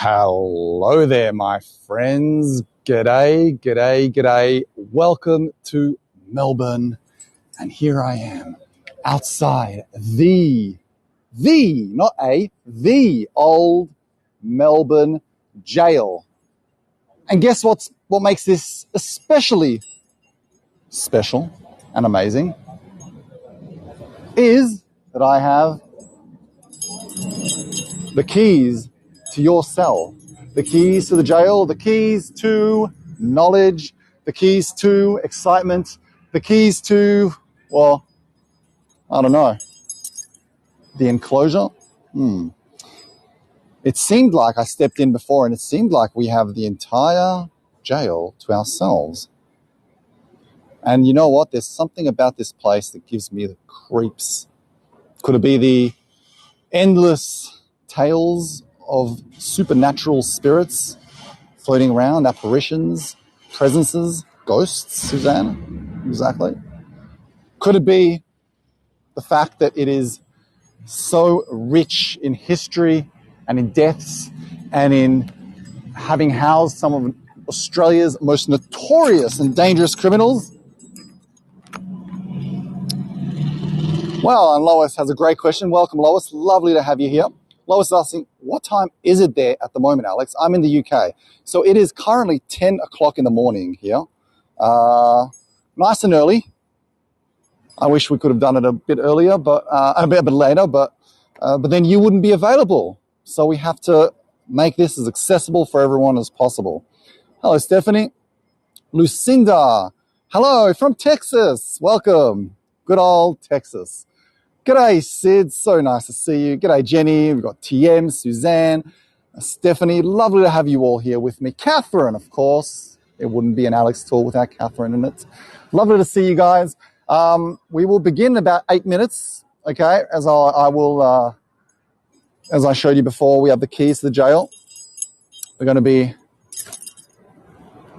Hello there, my friends. G'day, g'day, g'day. Welcome to Melbourne. And here I am outside the Old Melbourne Gaol. And guess what makes this especially special and amazing is that I have the keys to your cell, the keys to the jail, the keys to knowledge, the keys to excitement, the keys to, well, I don't know, the enclosure. It seemed like I stepped in before and it seemed like we have the entire jail to ourselves. And you know what? There's something about this place that gives me the creeps. Could it be the endless tales of supernatural spirits floating around, apparitions, presences, ghosts, Suzanne? Exactly. Could it be the fact that it is so rich in history and in deaths and in having housed some of Australia's most notorious and dangerous criminals? Well, and Lois has a great question. Welcome, Lois. Lovely to have you here. Lois is asking, what time is it there at the moment, Alex? I'm in the UK. So it is currently 10 o'clock in the morning here. Nice and early. I wish we could have done it a bit earlier, but a bit later, but then you wouldn't be available. So we have to make this as accessible for everyone as possible. Hello, Stephanie. Lucinda. Hello, from Texas. Welcome. Good old Texas. G'day, Sid. So nice to see you. G'day, Jenny. We've got TM, Suzanne, Stephanie. Lovely to have you all here with me. Catherine, of course. It wouldn't be an Alex tour without Catherine in it. Lovely to see you guys. We will begin in about 8 minutes. Okay, as I showed you before, we have the keys to the jail. We're going to be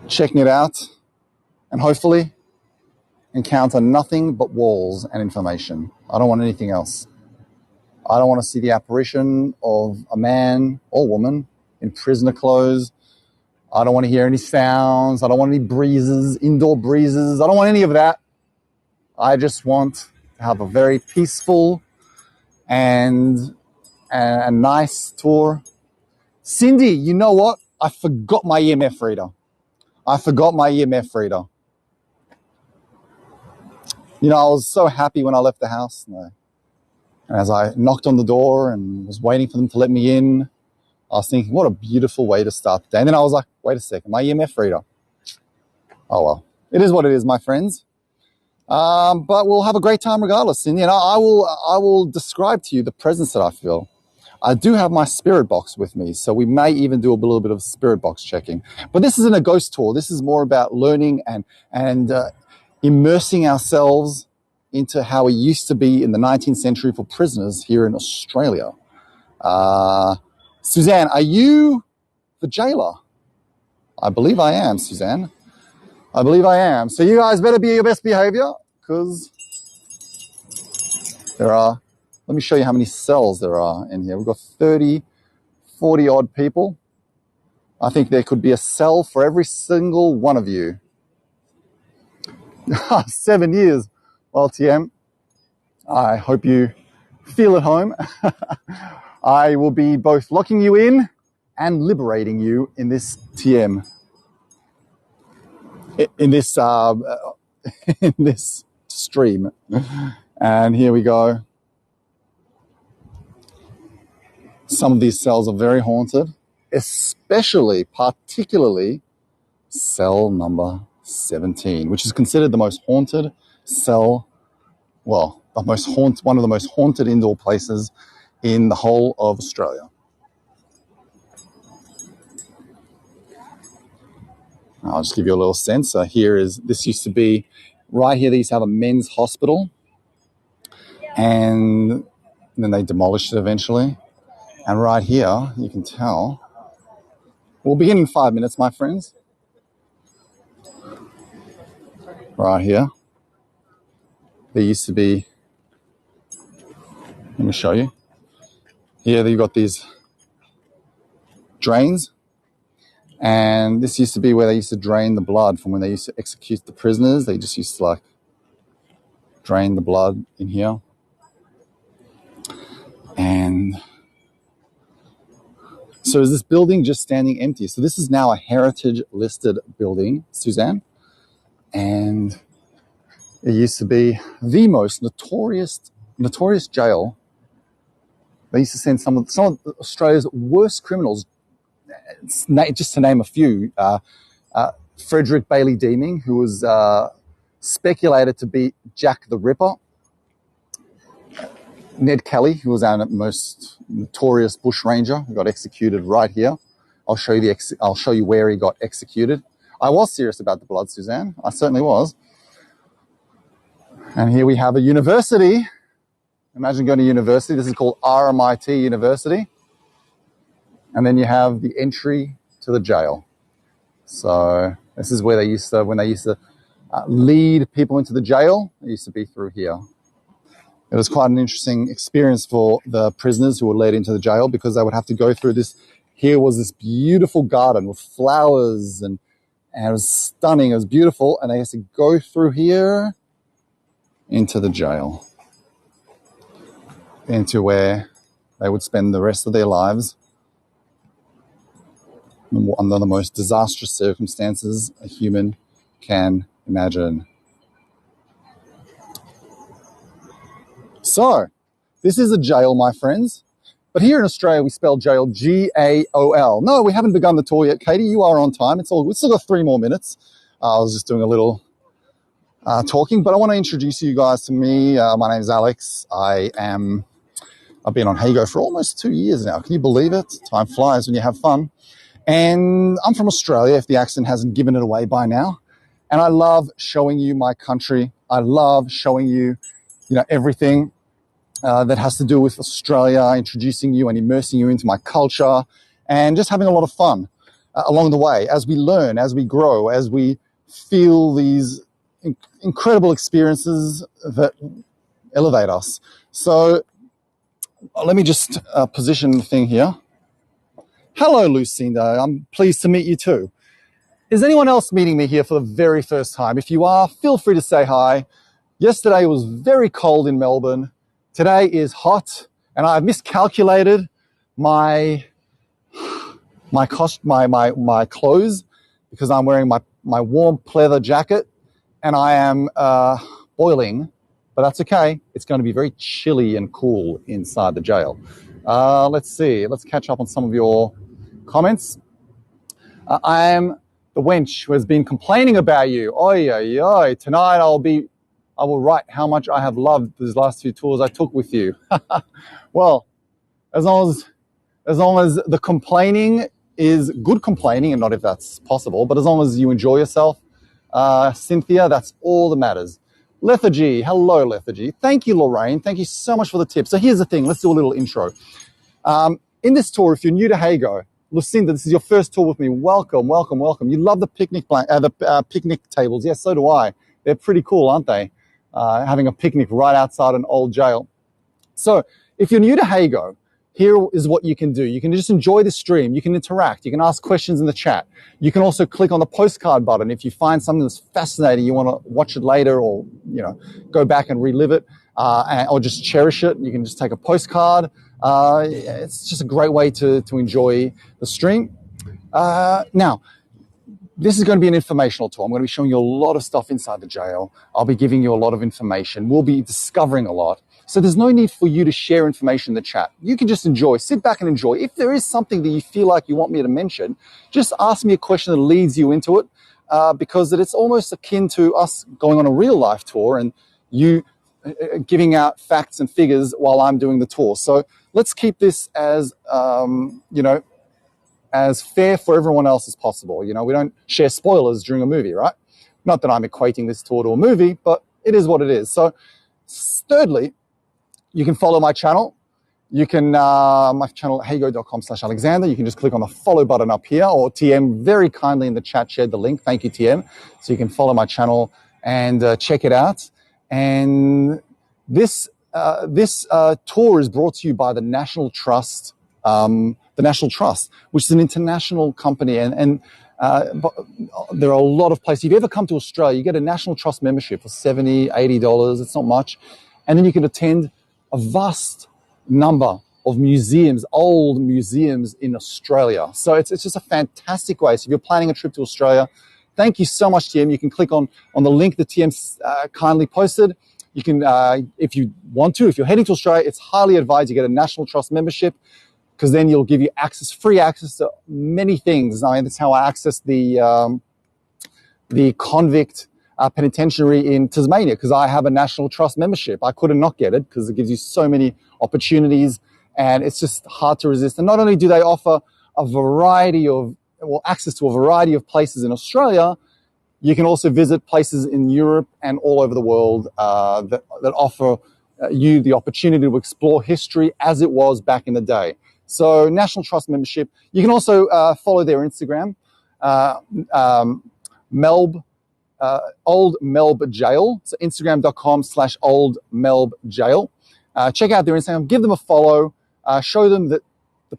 checking it out and hopefully encounter nothing but walls and information. I don't want anything else. I don't want to see the apparition of a man or woman in prisoner clothes. I don't want to hear any sounds. I don't want any breezes, indoor breezes. I don't want any of that. I just want to have a very peaceful and a nice tour. Cindy, you know what? I forgot my EMF reader. You know, I was so happy when I left the house. And as I knocked on the door and was waiting for them to let me in, I was thinking, what a beautiful way to start the day. And then I was like, wait a second, my EMF reader. Oh, well, it is what it is, my friends. But we'll have a great time regardless. And, you know, I will describe to you the presence that I feel. I do have my spirit box with me, so we may even do a little bit of spirit box checking. But this isn't a ghost tour. This is more about learning and immersing ourselves into how it used to be in the 19th century for prisoners here in Australia. Suzanne, are you the jailer? I believe I am, Suzanne. I believe I am. So you guys better be your best behavior, because there are, let me show you how many cells there are in here. We've got 30, 40 odd people. I think there could be a cell for every single one of you. 7 years. Well, TM, I hope you feel at home. I will be both locking you in and liberating you in this TM. In this in this stream. And here we go. Some of these cells are very haunted, particularly cell number 17, which is considered the most haunted cell, well, one of the most haunted indoor places in the whole of Australia. I'll just give you a little sense. This used to be, right here, they used to have a men's hospital, and then they demolished it eventually. And right here, you can tell, we'll begin in 5 minutes, my friends. Right here, there used to be, let me show you. Here you've got these drains. And this used to be where they used to drain the blood from when they used to execute the prisoners. They just used to like drain the blood in here. And so is this building just standing empty? So this is now a heritage listed building, Suzanne. And it used to be the most notorious jail. They used to send some of Australia's worst criminals, just to name a few. Frederick Bailey Deeming, who was speculated to be Jack the Ripper. Ned Kelly, who was our most notorious bushranger, who got executed right here. I'll show you where he got executed. I was serious about the blood, Suzanne. I certainly was. And here we have a university. Imagine going to university. This is called RMIT University. And then you have the entry to the jail. So this is where when they used to lead people into the jail. It used to be through here. It was quite an interesting experience for the prisoners who were led into the jail because they would have to go through this. Here was this beautiful garden with flowers and it was stunning. It was beautiful. And they used to go through here into the jail, into where they would spend the rest of their lives under the most disastrous circumstances a human can imagine. So, this is a jail, my friends. But here in Australia, we spell jail G-A-O-L. No, we haven't begun the tour yet, Katie. You are on time. We've still got 3 more minutes. I was just doing a little talking, but I want to introduce you guys to me. My name is Alex. I've been on Hago for almost 2 years now. Can you believe it? Time flies when you have fun. And I'm from Australia, if the accent hasn't given it away by now. And I love showing you my country. I love showing you, everything that has to do with Australia, introducing you and immersing you into my culture, and just having a lot of fun along the way as we learn, as we grow, as we feel these incredible experiences that elevate us. So let me just position the thing here. Hello, Lucinda. I'm pleased to meet you too. Is anyone else meeting me here for the very first time? If you are, feel free to say hi. Yesterday was very cold in Melbourne. Today is hot, and I've miscalculated my clothes because I'm wearing my warm pleather jacket, and I am boiling, but that's okay. It's going to be very chilly and cool inside the jail. Let's see. Let's catch up on some of your comments. I am the wench who has been complaining about you. Oi, oi, oi. Tonight I will write how much I have loved these last few tours I took with you. Well, as long as the complaining is good complaining, and not if that's possible, but as long as you enjoy yourself, Cynthia, that's all that matters. Lethargy, hello Lethargy. Thank you, Lorraine. Thank you so much for the tip. So here's the thing. Let's do a little intro. In this tour, if you're new to Hago, Lucinda, this is your first tour with me. Welcome, welcome, welcome. You love the picnic picnic tables. Yes, so do I. They're pretty cool, aren't they? Having a picnic right outside an old jail. So if you're new to Hago, here is what you can do. You can just enjoy the stream. You can interact. You can ask questions in the chat. You can also click on the postcard button. If you find something that's fascinating, you want to watch it later or, go back and relive it or just cherish it, you can just take a postcard. It's just a great way to enjoy the stream. Now, this is going to be an informational tour. I'm going to be showing you a lot of stuff inside the jail. I'll be giving you a lot of information. We'll be discovering a lot. So there's no need for you to share information in the chat. You can just enjoy, sit back and enjoy. If there is something that you feel like you want me to mention, just ask me a question that leads you into it, because it's almost akin to us going on a real life tour and you giving out facts and figures while I'm doing the tour. So let's keep this as, as fair for everyone else as possible. We don't share spoilers during a movie, right? Not that I'm equating this tour to a movie, but it is what it is. So thirdly, you can follow my channel. You can, my channel, hago.com/Alexander. You can just click on the follow button up here, or TM very kindly in the chat shared the link. Thank you, TM. So you can follow my channel and check it out. And this tour is brought to you by the National Trust the National Trust, which is an international company. But there are a lot of places. If you ever come to Australia, you get a National Trust membership for $70, $80. It's not much. And then you can attend a vast number of museums, old museums in Australia. So it's just a fantastic way. So if you're planning a trip to Australia, thank you so much, TM. You can click on the link that TM kindly posted. You can, if you want to, if you're heading to Australia, it's highly advised you get a National Trust membership, because then you'll give you free access to many things. I mean, that's how I accessed the convict penitentiary in Tasmania, because I have a National Trust membership. I couldn't not get it because it gives you so many opportunities, and it's just hard to resist. And not only do they offer access to a variety of places in Australia, you can also visit places in Europe and all over the world that offer you the opportunity to explore history as it was back in the day. So National Trust membership. You can also follow their Instagram, Old Melbourne Gaol. So Instagram.com/Old Melbourne Gaol. Check out their Instagram. Give them a follow. Show them the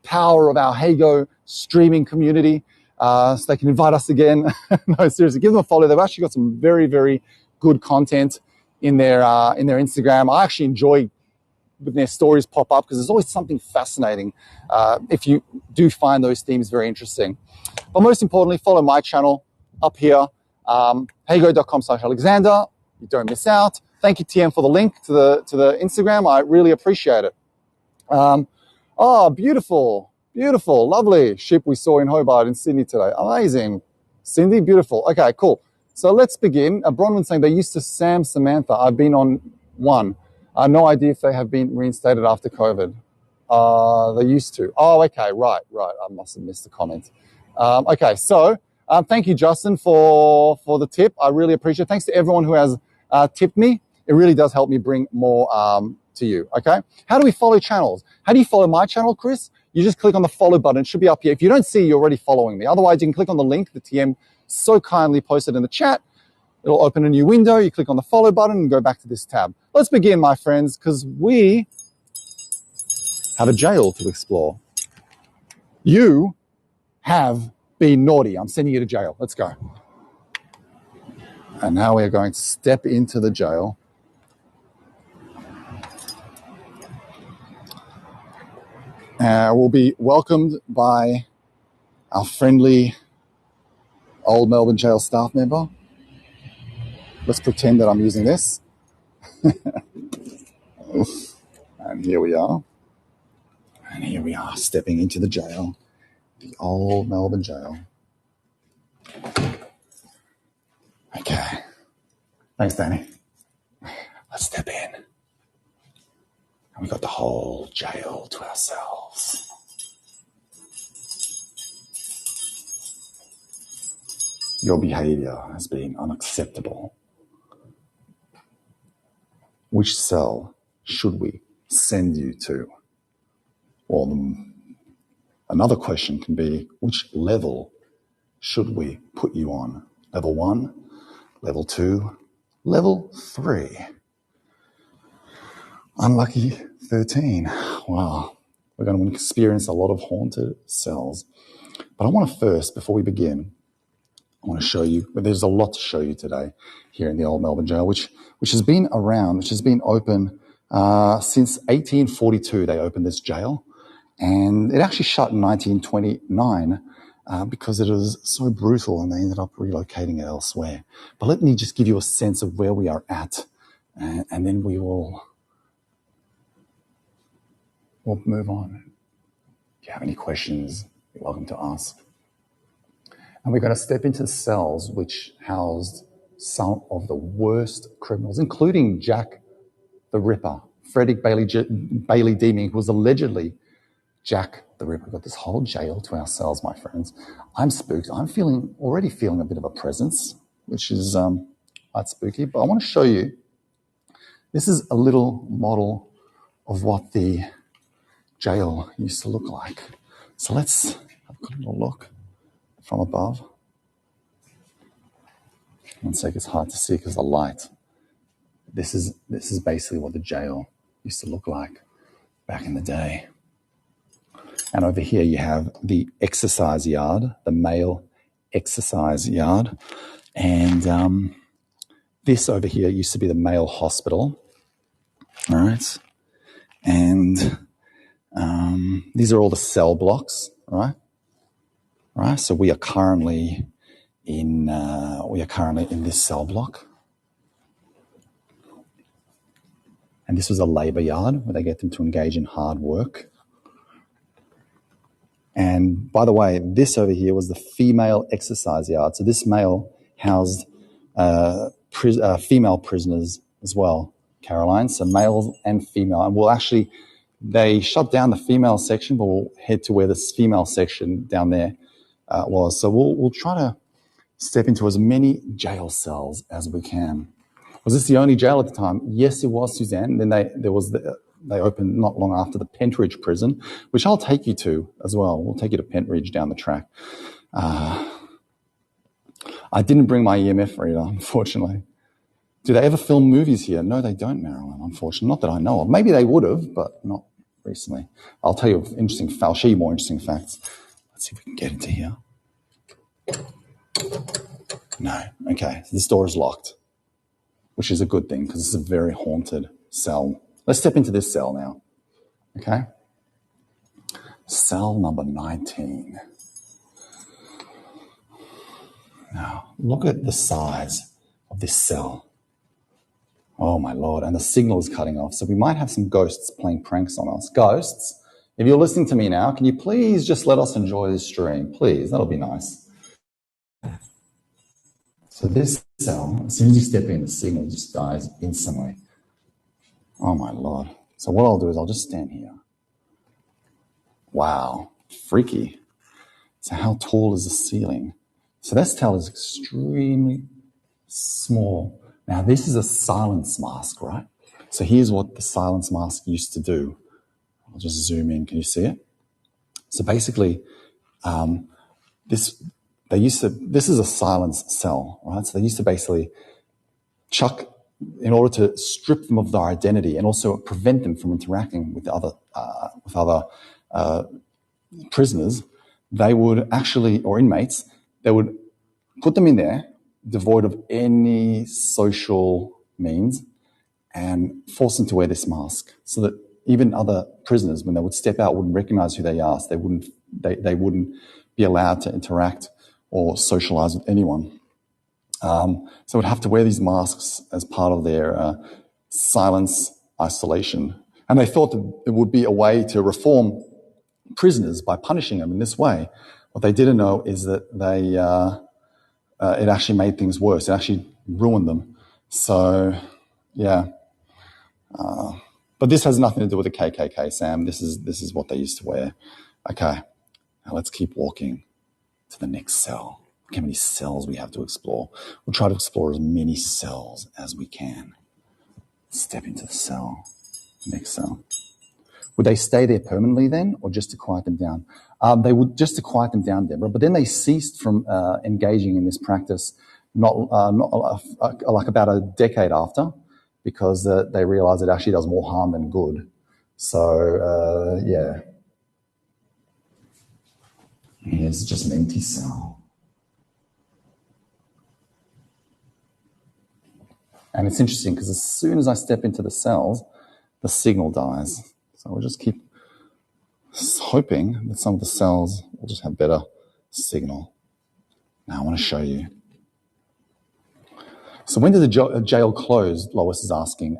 power of our Hago streaming community, so they can invite us again. No, seriously, give them a follow. They've actually got some very, very good content in their Instagram. I actually enjoy when their stories pop up, because there's always something fascinating if you do find those themes very interesting. But most importantly, follow my channel up here, hago.com/Alexander. You don't miss out. Thank you, TM, for the link to the Instagram. I really appreciate it. Oh, beautiful, lovely ship we saw in Hobart in Sydney today. Amazing. Cindy, beautiful. Okay, cool. So let's begin. Bronwyn's saying they used to Sam Samantha. I've been on one. No idea if they have been reinstated after COVID. They used to. Oh, okay, right. I must have missed the comment. Okay, so thank you, Justin, for the tip. I really appreciate it. Thanks to everyone who has tipped me. It really does help me bring more to you, okay? How do we follow channels? How do you follow my channel, Chris? You just click on the follow button. It should be up here. If you don't see, you're already following me. Otherwise, you can click on the link that TM so kindly posted in the chat. It'll open a new window. You click on the follow button and go back to this tab. Let's begin, my friends, because we have a jail to explore. You have been naughty. I'm sending you to jail. Let's go. And now we're going to step into the jail. We'll be welcomed by our friendly Old Melbourne Gaol staff member. Let's pretend that I'm using this. And here we are. And here we are, stepping into the jail. The Old Melbourne Gaol. Okay. Thanks, Danny. Let's step in. And we've got the whole jail to ourselves. Your behavior has been unacceptable. Which cell should we send you to? Well, another question can be, which level should we put you on? Level 1, level 2, level 3. Unlucky 13. Wow. We're going to experience a lot of haunted cells. But I want to first, before we begin, I want to show you, but there's a lot to show you today here in the Old Melbourne Gaol, which has been around, which has been open since 1842. They opened this jail, and it actually shut in 1929 because it was so brutal, and they ended up relocating it elsewhere. But let me just give you a sense of where we are at, and then we'll move on. If you have any questions, you're welcome to ask. And we're going to step into cells which housed some of the worst criminals, including Jack the Ripper, Frederick Bailey Deeming, who was allegedly Jack the Ripper. We've got this whole jail to ourselves, my friends. I'm spooked. I'm already feeling a bit of a presence, which is quite spooky. But I want to show you, this is a little model of what the jail used to look like. So let's have a little look from above. One sec, it's hard to see because of the light. This is basically what the jail used to look like back in the day. And over here you have the exercise yard, the male exercise yard. And this over here used to be the male hospital. All right. And these are all the cell blocks, right? Right. So we are currently in this cell block. And this was a labour yard where they get them to engage in hard work. And by the way, this over here was the female exercise yard. So this male housed female prisoners as well, Caroline. So male and female. And they shut down the female section, but we'll head to where this female section down there was. So we'll try to step into as many jail cells as we can. Was this the only jail at the time? Yes, it was, Suzanne. Then they opened not long after the Pentridge prison, which I'll take you to as well. We'll take you to Pentridge down the track. I didn't bring my EMF reader, unfortunately. Do they ever film movies here? No, they don't, Marilyn, unfortunately. Not that I know of. Maybe they would have, but not recently. I'll tell you I'll show you more interesting facts. Let's see if we can get into here. No. Okay, so this door is locked, which is a good thing because it's a very haunted cell. Let's step into this cell now, okay? Cell number 19. Now, look at the size of this cell. Oh, my Lord, and the signal is cutting off, so we might have some ghosts playing pranks on us. Ghosts, if you're listening to me now, can you please just let us enjoy this stream? Please, that'll be nice. So this cell, as soon as you step in, the signal just dies instantly. Oh, my Lord. So what I'll do is I'll just stand here. Wow, freaky. So how tall is the ceiling? So that cell is extremely small. Now, this is a silence mask, right? So here's what the silence mask used to do. I'll just zoom in. Can you see it? So basically, this is a silence cell, right? So they used to basically chuck, in order to strip them of their identity and also prevent them from interacting with other prisoners, they would actually, or inmates, they would put them in there, devoid of any social means, and force them to wear this mask, so that even other prisoners, when they would step out, wouldn't recognize who they are. So they wouldn't be allowed to interact or socialize with anyone. So would have to wear these masks as part of their silence isolation. And they thought that it would be a way to reform prisoners by punishing them in this way. What they didn't know is that it actually made things worse. It actually ruined them. So, yeah. But this has nothing to do with the KKK, Sam. This is what they used to wear. Okay. Now let's keep walking to the next cell. Look how many cells we have to explore. We'll try to explore as many cells as we can. Step into the cell. Next cell. Would they stay there permanently then, or just to quiet them down? They would, just to quiet them down, Deborah. But then they ceased from engaging in this practice, not like about a decade after, because they realised it actually does more harm than good. So yeah, here's just an empty cell. And it's interesting because as soon as I step into the cells, the signal dies. So we'll just keep hoping that some of the cells will just have better signal. Now I want to show you. So when did the jail close, Lois is asking.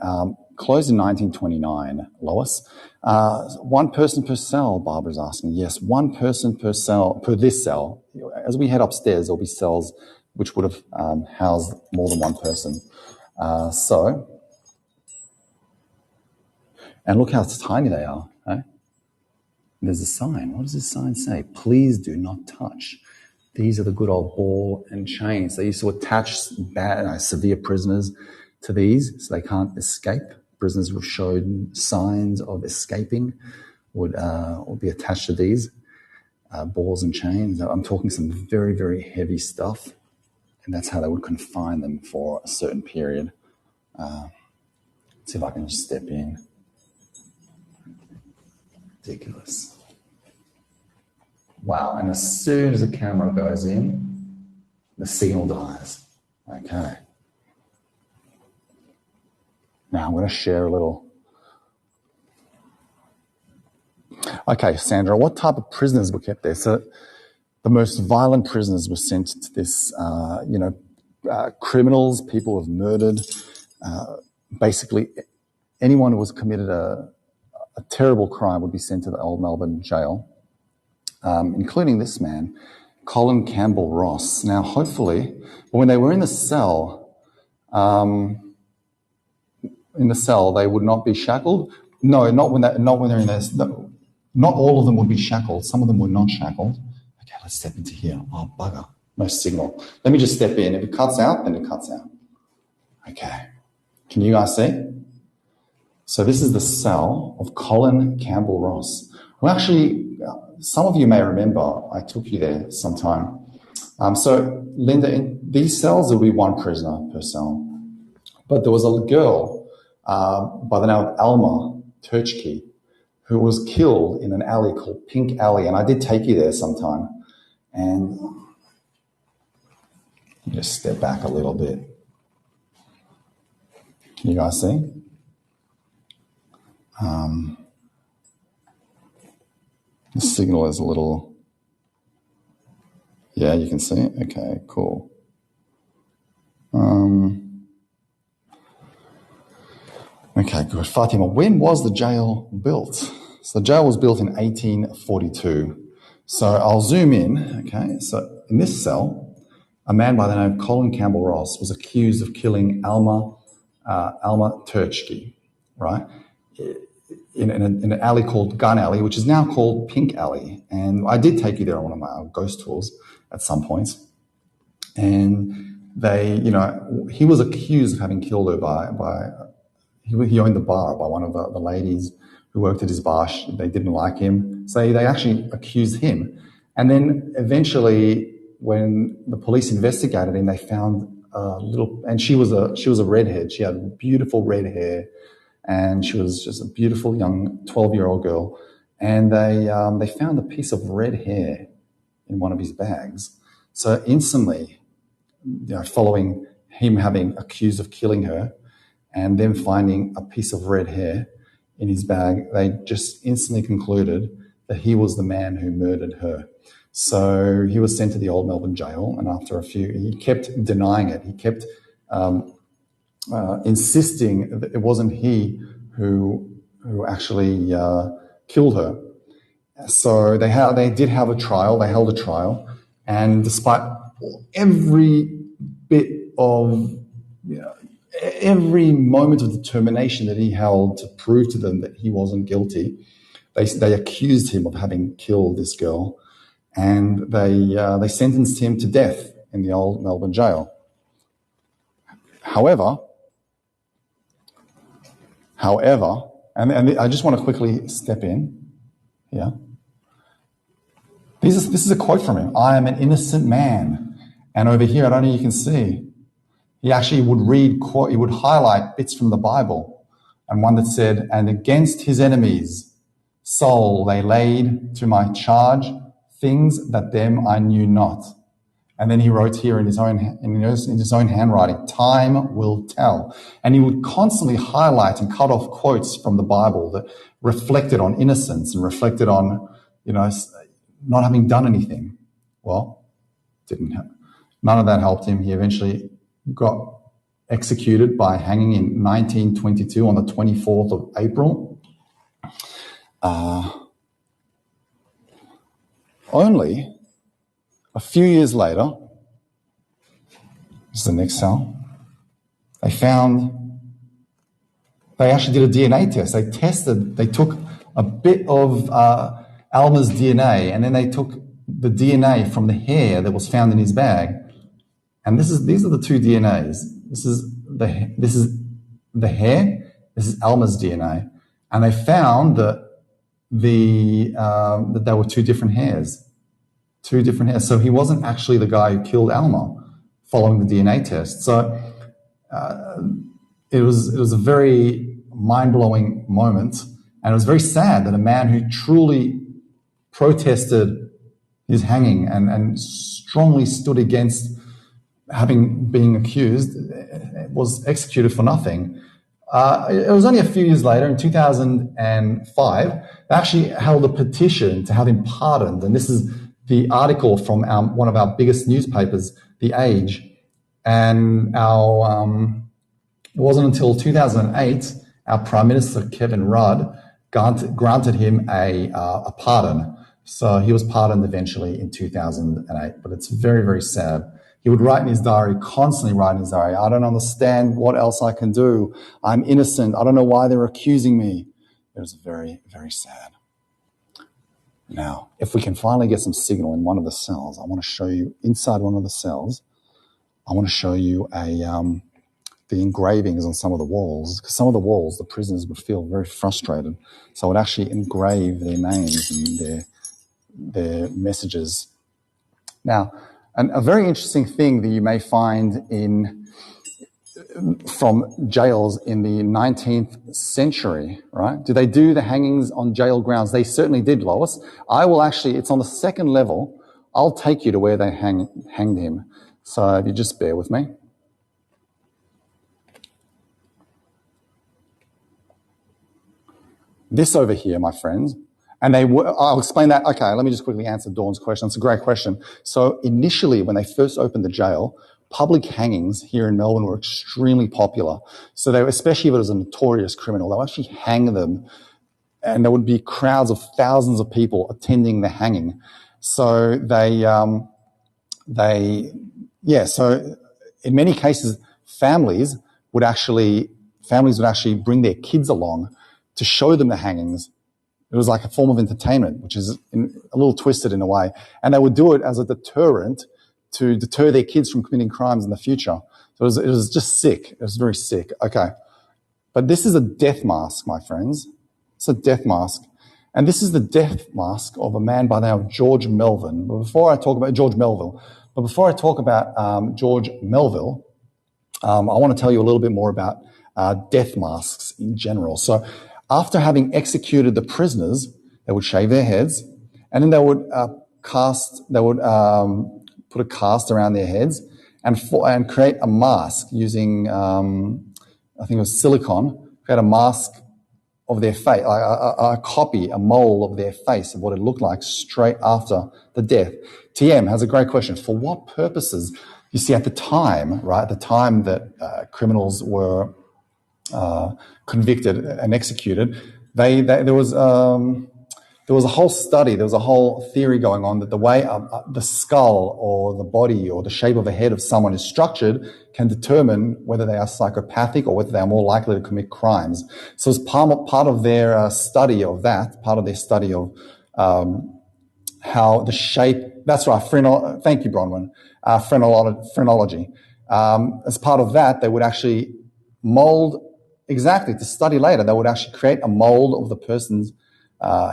Closed in 1929, Lois. One person per cell, Barbara's asking. Yes, one person per cell, per this cell. As we head upstairs, there'll be cells which would have housed more than one person. And look how tiny they are. Eh? There's a sign. What does this sign say? Please do not touch. These are the good old ball and chains. They used to attach severe prisoners to these so they can't escape. Prisoners who showed signs of escaping would be attached to these balls and chains. I'm talking some very, very heavy stuff, and that's how they would confine them for a certain period. Let's see if I can just step in. Ridiculous. Wow, and as soon as the camera goes in, the signal dies. Okay. Now I'm going to share a little. Okay, Sandra, what type of prisoners were kept there? So the most violent prisoners were sent to this, criminals, people who have murdered, basically anyone who was committed a terrible crime would be sent to the Old Melbourne Gaol, including this man, Colin Campbell Ross. Now, hopefully, when they were in the cell, they would not be shackled. No, not when they're in this. Not all of them would be shackled. Some of them were not shackled. Okay, let's step into here. Oh, bugger. No signal. Let me just step in. If it cuts out, then it cuts out. Okay. Can you guys see? So this is the cell of Colin Campbell Ross. Well, actually, some of you may remember I took you there sometime. So, Linda, in these cells, there will be one prisoner per cell. But there was a girl by the name of Alma Turchke who was killed in an alley called Pink Alley. And I did take you there sometime. And just step back a little bit. Can you guys see? The signal is a little... Yeah, you can see it? Okay, cool. Okay, good. Fatima, when was the jail built? So the jail was built in 1842. So I'll zoom in, okay? So in this cell, a man by the name of Colin Campbell Ross was accused of killing Alma Turchke, right? In an alley called Gun Alley, which is now called Pink Alley. And I did take you there on one of my ghost tours at some point. And he was accused of having killed her he owned the bar by one of the ladies who worked at his bar. They didn't like him. So they actually accused him. And then eventually when the police investigated him, they found and she was a redhead. She had beautiful red hair. And she was just a beautiful young 12-year-old girl. And they found a piece of red hair in one of his bags. So instantly, following him having accused of killing her and then finding a piece of red hair in his bag, they just instantly concluded that he was the man who murdered her. So he was sent to the Old Melbourne Gaol, and after he kept denying it. He kept insisting that it wasn't he who actually killed her. So they did have a trial. They held a trial, and despite every bit of every moment of determination that he held to prove to them that he wasn't guilty, they accused him of having killed this girl, and they sentenced him to death in the Old Melbourne Gaol. However, and I just want to quickly step in here. This is a quote from him. "I am an innocent man." And over here, I don't know if you can see, he actually would highlight bits from the Bible, and one that said, "And against his enemies' soul they laid to my charge things that them I knew not." And then he wrote here in his own handwriting, "Time will tell." And he would constantly highlight and cut off quotes from the Bible that reflected on innocence and reflected on, not having done anything. Well, none of that helped him. He eventually got executed by hanging in 1922 on the 24th of April. Only a few years later, this is the next cell, they actually did a DNA test. They took a bit of Alma's DNA, and then they took the DNA from the hair that was found in his bag. And these are the two DNAs. This is the hair. This is Alma's DNA, and they found that that there were two different hairs. So he wasn't actually the guy who killed Alma, following the DNA test. So it was a very mind-blowing moment, and it was very sad that a man who truly protested his hanging and strongly stood against having been accused, was executed for nothing. It was only a few years later, in 2005, they actually held a petition to have him pardoned. And this is the article from one of our biggest newspapers, The Age. And it wasn't until 2008, our Prime Minister, Kevin Rudd, granted him a pardon. So he was pardoned eventually in 2008. But it's very, very sad. He would write in his diary, constantly write in his diary, I don't understand what else I can do. I'm innocent. I don't know why they're accusing me. It was very, very sad. Now, if we can finally get some signal in one of the cells, I want to show you inside one of the cells. I want to show you the engravings on some of the walls, because some of the walls, the prisoners would feel very frustrated. So I would actually engrave their names and their messages. Now, a very interesting thing that you may find from jails in the 19th century, right? Do they do the hangings on jail grounds? They certainly did, Lois. It's on the second level. I'll take you to where they hanged him. So if you just bear with me. This over here, my friends, and I'll explain that. Okay, let me just quickly answer Dawn's question. It's a great question. So initially, when they first opened the jail, public hangings here in Melbourne were extremely popular. So especially if it was a notorious criminal, they'll actually hang them, and there would be crowds of thousands of people attending the hanging. So so in many cases, families would actually bring their kids along to show them the hangings. It was like a form of entertainment, which is a little twisted in a way. And they would do it as a deterrent to deter their kids from committing crimes in the future. So it was just sick. It was very sick. Okay. But this is a death mask, my friends. It's a death mask. And this is the death mask of a man by the name of George Melville. But before I talk about George Melville, I want to tell you a little bit more about death masks in general. So after having executed the prisoners, they would shave their heads, and then they would put a cast around their heads and create a mask using, I think it was silicone, create a mask of their face, a mold of their face of what it looked like straight after the death. TM has a great question. For what purposes? You see, at the time, right, the time that criminals were convicted and executed, there was a whole study, there was a whole theory going on that the way the skull or the body or the shape of the head of someone is structured can determine whether they are psychopathic or whether they are more likely to commit crimes. So as part of their study of how the shape, that's right, thank you, Bronwyn, phrenology. As part of that, they would actually mold, exactly, to study later, they would actually create a mold of the person's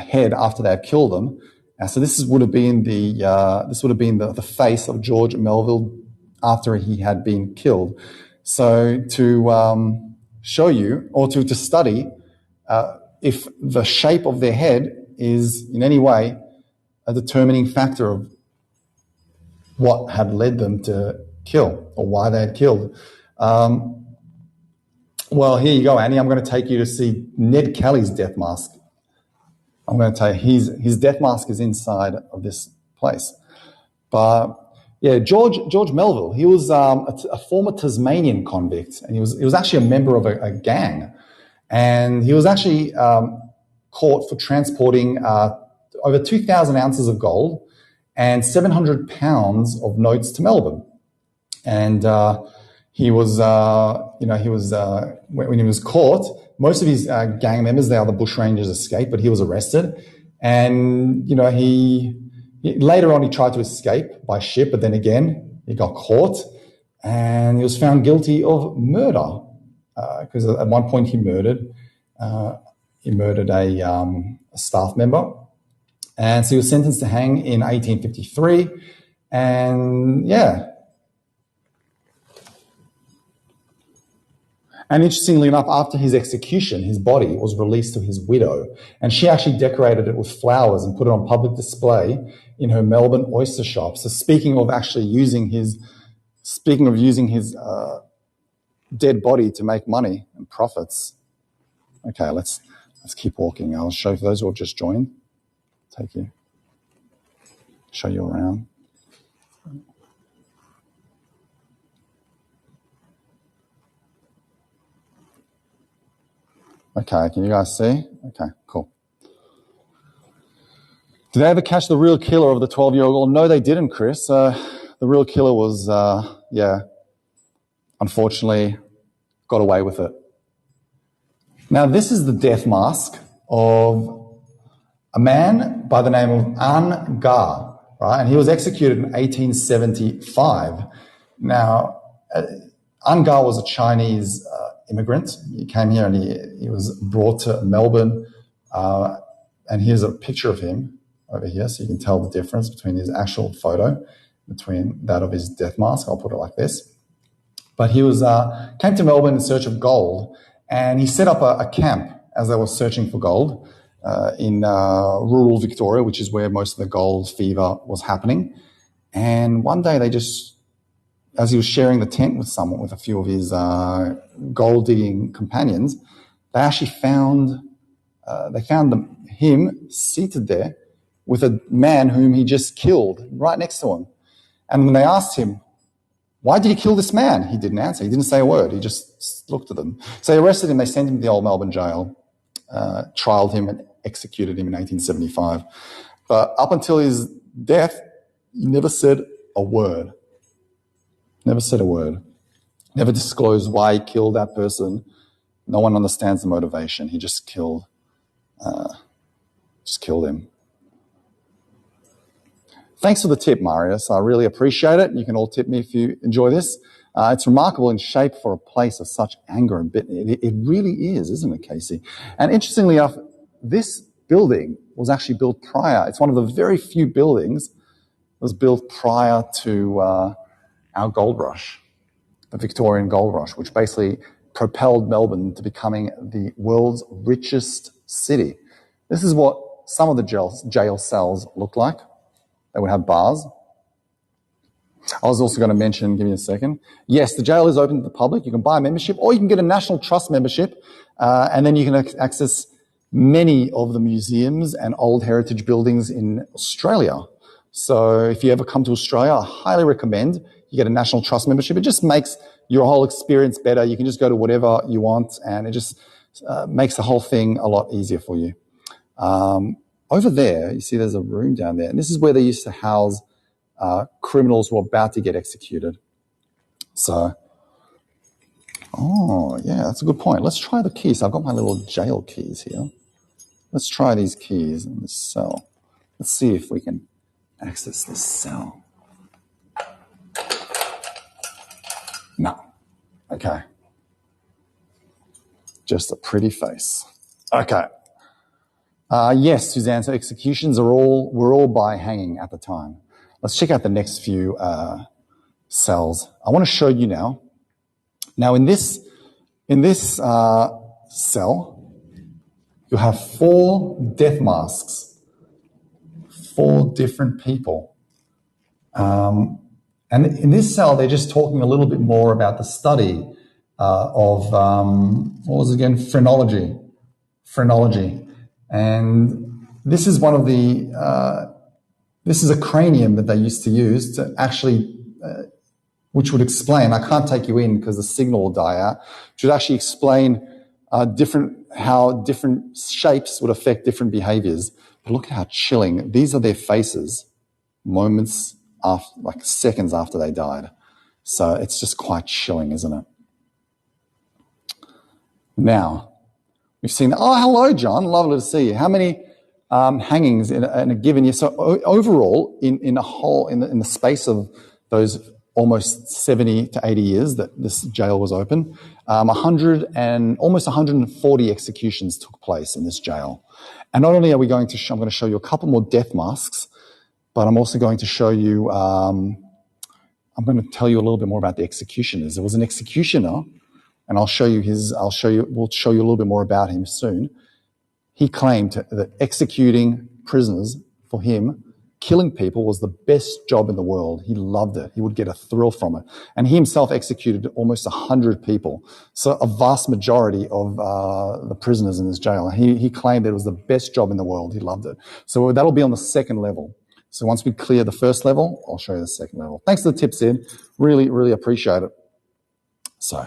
head after they had killed them. So this would have been the face of George Melville after he had been killed. So to show you, or to study if the shape of their head is in any way a determining factor of what had led them to kill or why they had killed. Well, here you go, Annie. I'm going to take you to see Ned Kelly's death mask. I'm going to tell you his death mask is inside of this place. But yeah, George Melville, he was a former Tasmanian convict, and he was actually a member of a gang, and he was actually caught for transporting over 2,000 ounces of gold and 700 pounds of notes to Melbourne. And when he was caught, most of his gang members, they are the bushrangers, escaped, but he was arrested. And, later on he tried to escape by ship, but then again, he got caught and he was found guilty of murder because at one point he murdered a staff member. And so he was sentenced to hang in 1853. And yeah. And interestingly enough, after his execution, his body was released to his widow, and she actually decorated it with flowers and put it on public display in her Melbourne oyster shop. So speaking of using his dead body to make money and profits. Okay, let's keep walking. I'll show you for those who have just joined. Show you around. Okay, can you guys see? Okay, cool. Did they ever catch the real killer of the 12-year-old? No, they didn't, Chris. The real killer was, unfortunately, got away with it. Now, this is the death mask of a man by the name of An Ga, right? And he was executed in 1875. Now, An Ga was a Chinese immigrant. He came here and he was brought to Melbourne. And here's a picture of him over here, so you can tell the difference between his actual photo, between that of his death mask. I'll put it like this. But he was came to Melbourne in search of gold, and he set up a camp as they were searching for gold in rural Victoria, which is where most of the gold fever was happening. And one day as he was sharing the tent with a few of his gold digging companions, they actually found him seated there with a man whom he just killed right next to him. And when they asked him, why did he kill this man? He didn't answer. He didn't say a word. He just looked at them. So they arrested him. They sent him to the Old Melbourne Gaol, trialed him and executed him in 1875. But up until his death, he never said a word. Never said a word. Never disclosed why he killed that person. No one understands the motivation. He just killed him. Thanks for the tip, Marius. I really appreciate it. You can all tip me if you enjoy this. It's remarkable in shape for a place of such anger and bitterness. It really is, isn't it, Casey? And interestingly enough, this building was actually built prior. It's one of the very few buildings that was built prior to our gold rush, the Victorian gold rush, which basically propelled Melbourne to becoming the world's richest city. This is what some of the jail cells look like. They would have bars. I was also going to mention, give me a second. Yes, the jail is open to the public. You can buy a membership, or you can get a National Trust membership, and then you can access many of the museums and old heritage buildings in Australia. So if you ever come to Australia, I highly recommend you get a National Trust membership. It just makes your whole experience better. You can just go to whatever you want, and it just makes the whole thing a lot easier for you. Over there, you see there's a room down there, and this is where they used to house criminals who were about to get executed. So, yeah, that's a good point. Let's try the keys. I've got my little jail keys here. Let's try these keys in this cell. Let's see if we can access this cell. No. Okay. Just a pretty face. Okay. Yes, Suzanne, so executions were all by hanging at the time. Let's check out the next few cells. I want to show you now. Now, in this cell, you have 4 death masks, 4 different people. And in this cell, they're just talking a little bit more about the study of, what was it again? Phrenology. And this is one of the, this is a cranium that they used to use to actually, which would explain, I can't take you in because the signal will die out, which would actually explain how different shapes would affect different behaviors. But look at how chilling. These are their faces moments after, like seconds after they died. So it's just quite chilling, isn't it? Now, we've seen, hello, John. Lovely to see you. How many hangings in a given year? So overall, in the space of those almost 70 to 80 years that this jail was open, almost 140 executions took place in this jail. And not only are we I'm going to show you a couple more death masks, but I'm also going to show you, I'm going to tell you a little bit more about the executioners. There was an executioner and we'll show you a little bit more about him soon. He claimed that executing prisoners for him, killing people, was the best job in the world. He loved it. He would get a thrill from it. And he himself executed almost 100 people. So a vast majority of the prisoners in this jail. He claimed that it was the best job in the world. He loved it. So that'll be on the second level. So once we clear the first level, I'll show you the second level. Thanks for the tips, Ed. Really, really appreciate it. So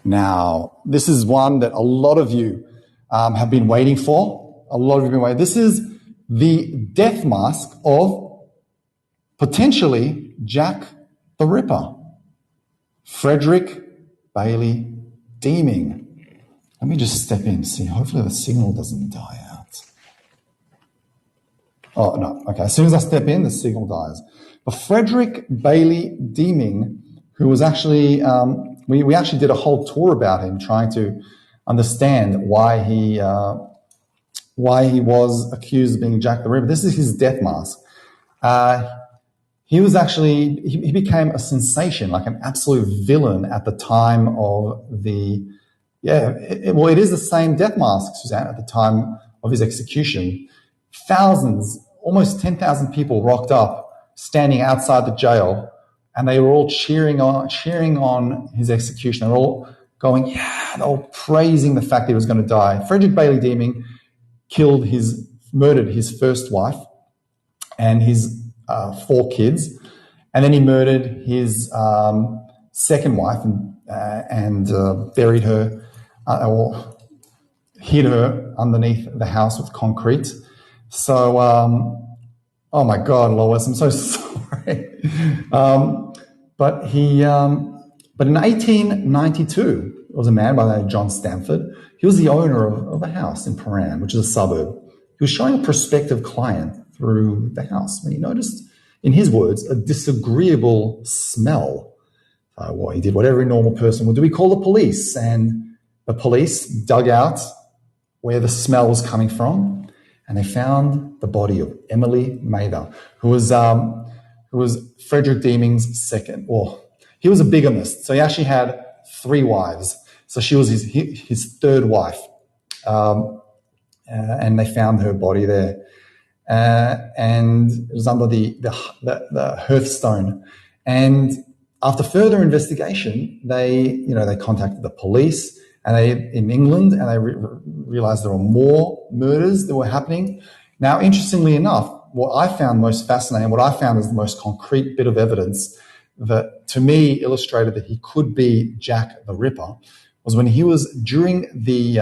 now this is one that a lot of you have been waiting for. A lot of you have been waiting. This is the death mask of potentially Jack the Ripper, Frederick Bailey Deeming. Let me just step in, see. Hopefully the signal doesn't die out. Oh, no. Okay, as soon as I step in, the signal dies. But Frederick Bailey Deeming, who was actually, we actually did a whole tour about him, trying to understand why he was accused of being Jack the Ripper. This is his death mask. He was actually, he became a sensation, like an absolute villain at the time of the, it is the same death mask, Suzanne, at the time of his execution. Thousands, almost 10,000 people rocked up, standing outside the jail, and they were all cheering on his execution. They were all going, they were praising the fact that he was going to die. Frederick Bailey Deeming murdered his first wife and his 4 kids, and then he murdered his second wife and buried her or hid her underneath the house with concrete. So, oh my God, Lois, I'm so sorry. But in 1892, there was a man by the name of John Stamford. He was the owner of a house in Paran, which is a suburb. He was showing a prospective client through the house when he noticed, in his words, a disagreeable smell. Well, he did what every normal person would do. He called the police, and the police dug out where the smell was coming from, and they found the body of Emily Mather, who was Frederick Deeming's second. Well, he was a bigamist, so he actually had 3 wives. So she was his third wife, and they found her body there, and it was under the hearthstone. And after further investigation, they contacted the police in England, and they realized there were more murders that were happening. Now, interestingly enough, what I found most fascinating, what I found as the most concrete bit of evidence that to me illustrated that he could be Jack the Ripper, was when he was during the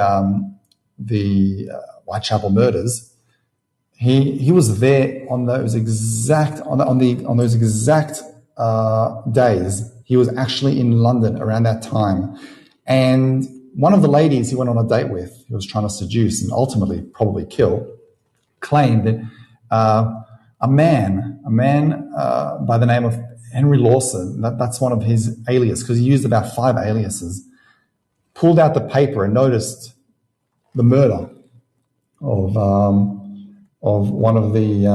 Whitechapel murders. He was there on those exact days. He was actually in London around that time, and one of the ladies he went on a date with, he was trying to seduce and ultimately probably kill, claimed that a man by the name of Henry Lawson, that's one of his aliases, because he used about 5 aliases, pulled out the paper and noticed the murder of one of the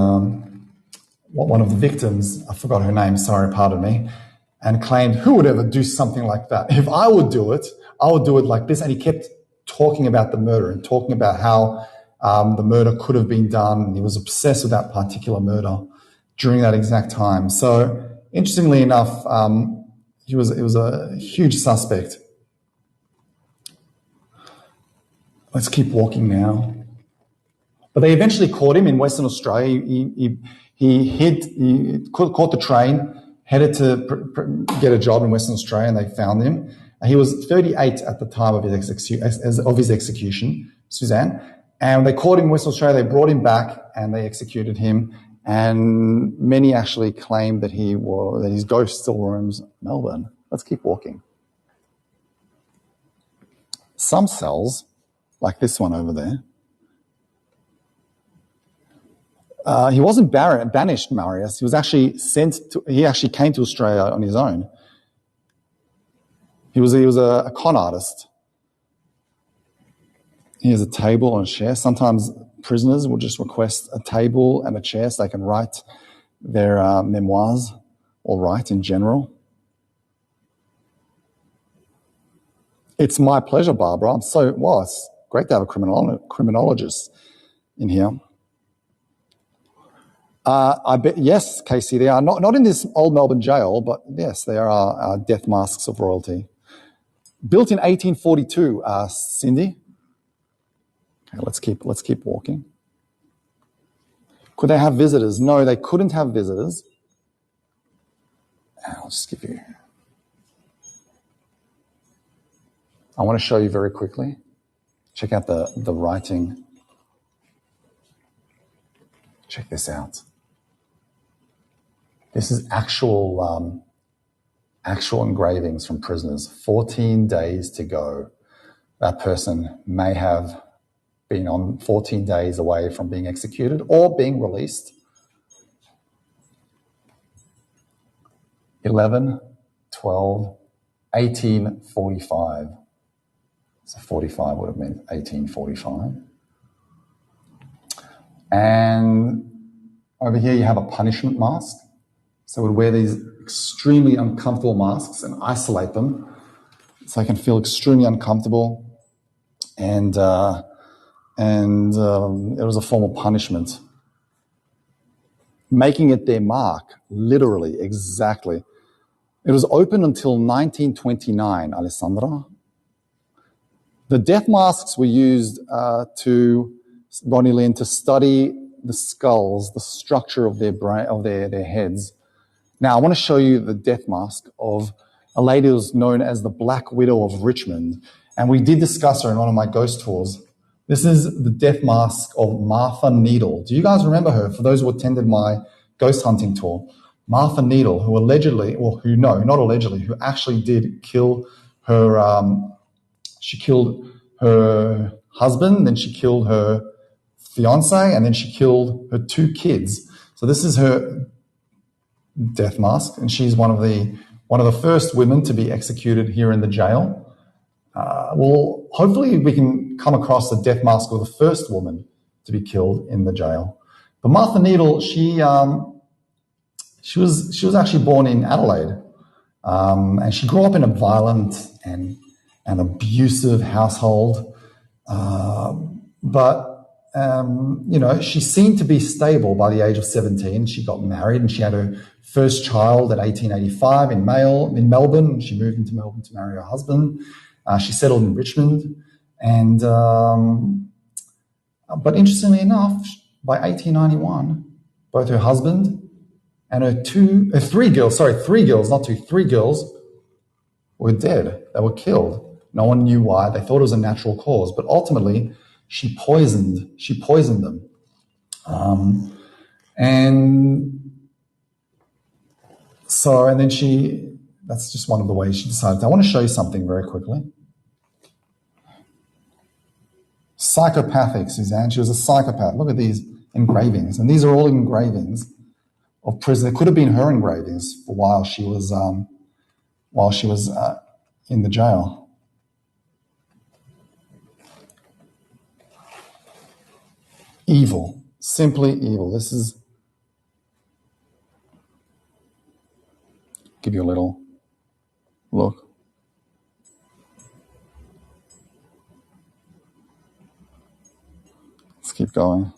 victims. I forgot her name. Sorry, pardon me. And claimed, who would ever do something like that? If I would do it, I would do it like this. And he kept talking about the murder and talking about how the murder could have been done. And he was obsessed with that particular murder during that exact time. So interestingly enough, he was a huge suspect. Let's keep walking now. But they eventually caught him in Western Australia. He caught the train, headed to get a job in Western Australia, and they found him. He was 38 at the time of his execution, Suzanne. And they caught him in Western Australia. They brought him back, and they executed him. And many actually claim that his ghost still roams Melbourne. Let's keep walking. Some cells, like this one over there, he wasn't banished, Marius. He was actually he actually came to Australia on his own. He was a con artist. Here's a table and a chair. Sometimes prisoners will just request a table and a chair so they can write their memoirs or write in general. It's my pleasure, Barbara. It's great to have a criminologist in here. I bet, yes, Casey, they are not in this Old Melbourne Gaol, but yes, they are death masks of royalty. Built in 1842, Cindy. Okay, let's keep walking. Could they have visitors? No, they couldn't have visitors. I'll just give you. I want to show you very quickly. Check out the writing. Check this out. This is actual engravings from prisoners. 14 days to go. That person may have been on 14 days away from being executed or being released. 11, 12, 1845. So 45 would have meant 1845. And over here you have a punishment mask. So would wear these extremely uncomfortable masks and isolate them so they can feel extremely uncomfortable. And it was a form of punishment. Making it their mark, literally, exactly. It was open until 1929, Alessandra. The death masks were used Ronnie Lynn, to study the skulls, the structure of their brain, of their heads. Now, I want to show you the death mask of a lady who was known as the Black Widow of Richmond. And we did discuss her in one of my ghost tours. This is the death mask of Martha Needle. Do you guys remember her? For those who attended my ghost hunting tour, Martha Needle, who allegedly, or who, no, not allegedly, who actually did kill her, she killed her husband, then she killed her fiance, and then she killed her 2 kids. So this is her death mask, and she's one of the first women to be executed here in the jail. Well, hopefully we can come across the death mask of the first woman to be killed in the jail. But Martha Needle, she was actually born in Adelaide, and she grew up in a violent and abusive household. But she seemed to be stable by the age of 17. She got married and she had her first child at 1885 in Melbourne. She moved into Melbourne to marry her husband. She settled in Richmond. And but interestingly enough, by 1891, both her husband and her 3 girls were dead. They were killed. No one knew why. They thought it was a natural cause, but ultimately she poisoned them. That's just one of the ways she decided. I want to show you something very quickly. Psychopathic, Suzanne. She was a psychopath. Look at these engravings. And these are all engravings of prison. It could have been her engravings while she was in the jail. Evil, simply evil. This is, give you a little look. Let's keep going.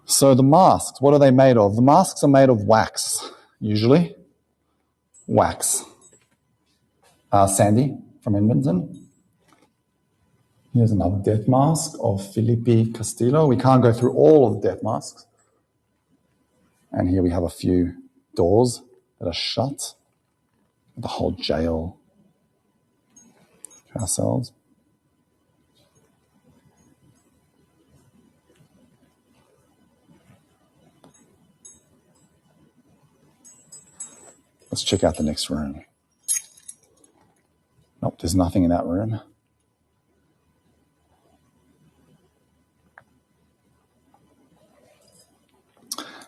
So the masks, what are they made of? The masks are made of wax, usually. Wax. Sandy from Edmonton. Here's another death mask of Felipe Castillo. We can't go through all of the death masks. And here we have a few doors that are shut. The whole jail to ourselves. Let's check out the next room. Nope, there's nothing in that room.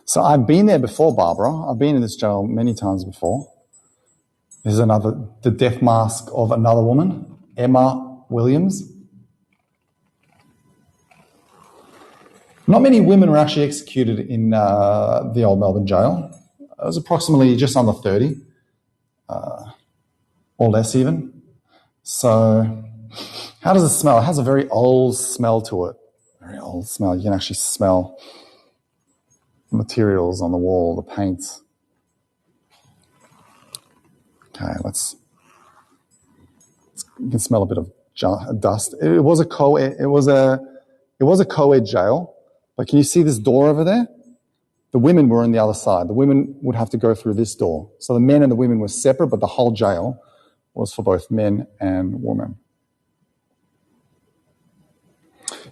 So I've been there before, Barbara. I've been in this jail many times before. There's the death mask of another woman, Emma Williams. Not many women were actually executed in the Old Melbourne Gaol. It was approximately just under 30. or less even. So how does it smell? It has a very old smell to it. Very old smell. You can actually smell the materials on the wall, the paints. Okay, you can smell a bit of dust. It was a co-ed jail, but can you see this door over there? The women were on the other side. The women would have to go through this door. So the men and the women were separate, but the whole jail was for both men and women.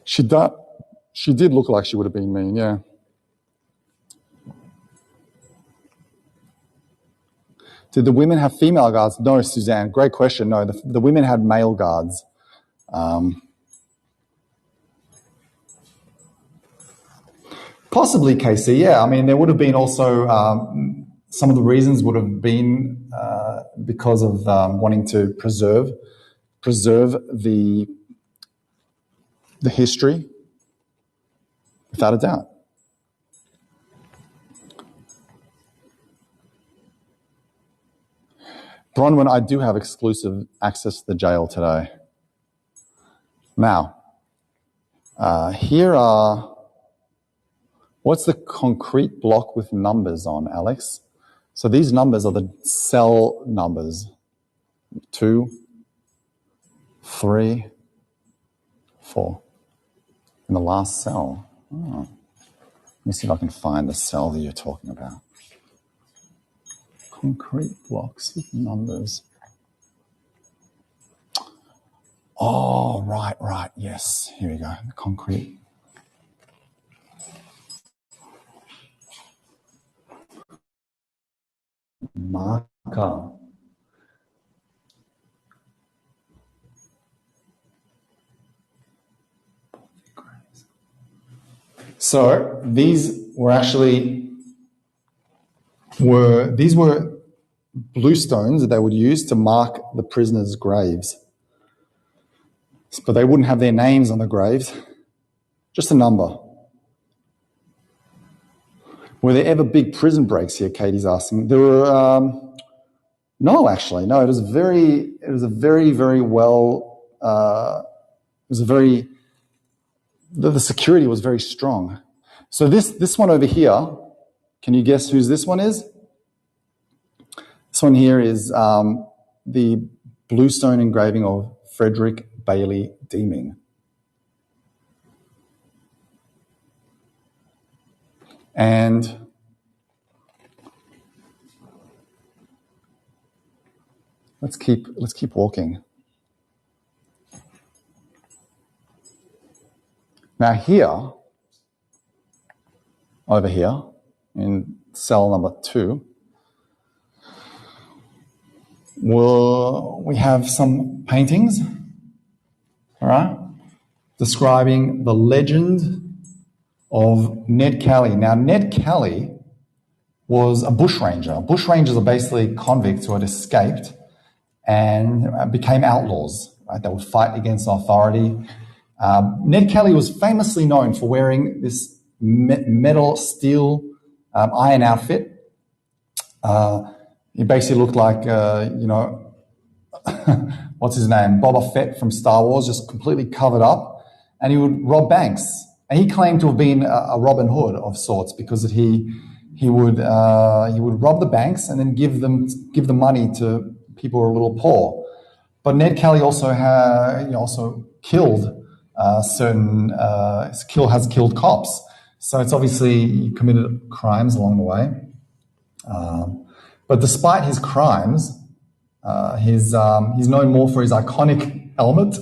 She did look like she would have been mean, yeah. Did the women have female guards? No, Suzanne, great question. No, the women had male guards. Possibly, Casey, yeah. I mean, there would have been also some of the reasons would have been because of wanting to preserve the history, without a doubt. Bronwyn, I do have exclusive access to the jail today. Now, here are, what's the concrete block with numbers on, Alex? So these numbers are the cell numbers. 2, 3, 4. In the last cell. Oh. Let me see if I can find the cell that you're talking about. Concrete blocks with numbers. Oh, right, yes. Here we go, the concrete. Marker. So these were blue stones that they would use to mark the prisoners' graves. But they wouldn't have their names on the graves, just a number. Were there ever big prison breaks here? Katie's asking. There were no, actually, no. It was a very well. The security was very strong. So this one over here, can you guess whose this one is? This one here is the bluestone engraving of Frederick Bailey Deeming. And let's keep walking. Now here, over here, in cell number 2, we have some paintings, all right, describing the legend of Ned Kelly. Now, Ned Kelly was a bushranger. Bushrangers are basically convicts who had escaped and became outlaws. Right? They would fight against authority. Ned Kelly was famously known for wearing this metal, steel, iron outfit. He basically looked like, what's his name? Boba Fett from Star Wars, just completely covered up. And he would rob banks. And he claimed to have been a Robin Hood of sorts because he would rob the banks and then give the money to people who are a little poor. But Ned Kelly also killed has killed cops. So it's obviously he committed crimes along the way. But despite his crimes, he's known more for his iconic helmet,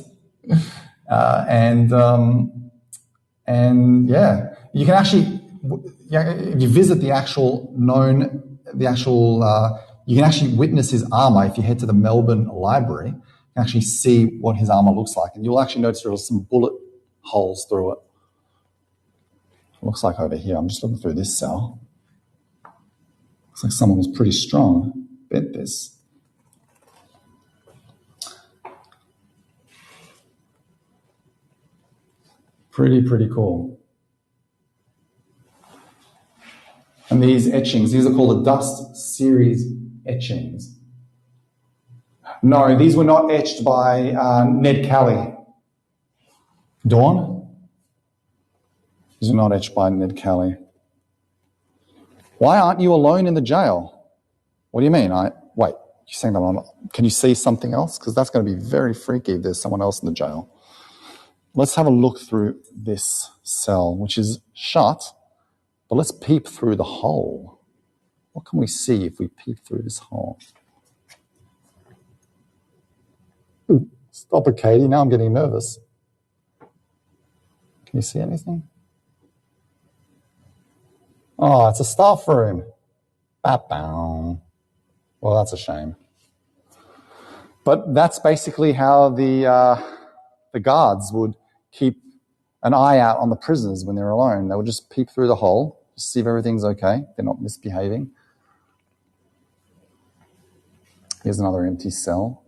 and yeah, you can actually, if you visit you can actually witness his armor if you head to the Melbourne Library. You can actually see what his armor looks like, and you'll actually notice there are some bullet holes through it. It looks like over here. I'm just looking through this cell. Looks like someone was pretty strong. Bet this. Pretty cool. And these etchings, these are called the dust series etchings. No, these were not etched by Ned Kelly. Dawn? These are not etched by Ned Kelly. Why aren't you alone in the jail? What do you mean? Wait, you're saying that I'm not, can you see something else? Because that's going to be very freaky if there's someone else in the jail. Let's have a look through this cell, which is shut, but let's peep through the hole. What can we see if we peep through this hole? Ooh, stop it, Katie. Now I'm getting nervous. Can you see anything? Oh, it's a staff room. Ba-bow. Well, that's a shame. But that's basically how the guards would keep an eye out on the prisoners when they're alone. They would just peep through the hole, just see if everything's okay, they're not misbehaving. Here's another empty cell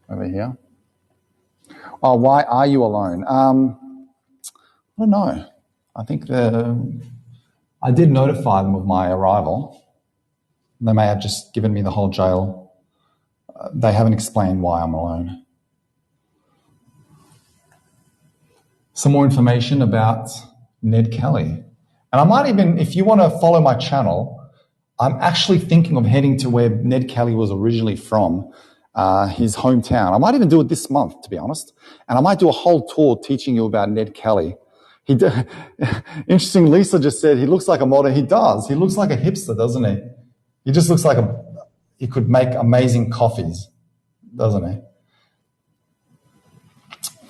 over here. Oh, why are you alone? I don't know. I think I did notify them of my arrival. They may have just given me the whole jail. They haven't explained why I'm alone. Some more information about Ned Kelly. And I might even, if you want to follow my channel, I'm actually thinking of heading to where Ned Kelly was originally from, his hometown. I might even do it this month, to be honest. And I might do a whole tour teaching you about Ned Kelly. Interesting, Lisa just said he looks like a modern. He does. He looks like a hipster, doesn't he? He just looks like he could make amazing coffees, doesn't he?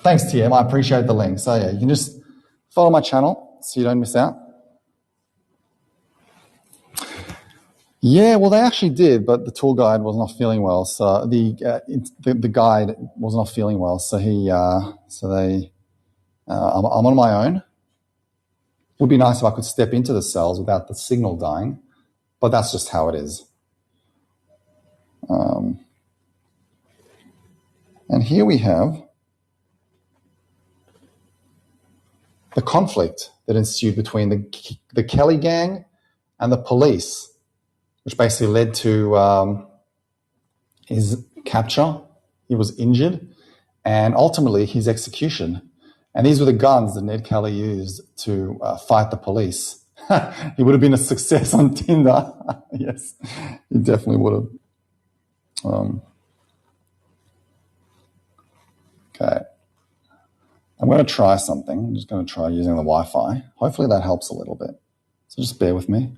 Thanks, TM. I appreciate the link. So yeah, you can just follow my channel so you don't miss out. Yeah, well, they actually did, but the tour guide was not feeling well. So the guide was not feeling well. So I'm on my own. Would be nice if I could step into the cells without the signal dying, but that's just how it is. And here we have the conflict that ensued between the Kelly gang and the police, which basically led to his capture. He was injured, and ultimately his execution. And these were the guns that Ned Kelly used to fight the police. He would have been a success on Tinder. Yes, he definitely would have. Okay. I'm going to try something. I'm just going to try using the Wi-Fi. Hopefully that helps a little bit. So just bear with me.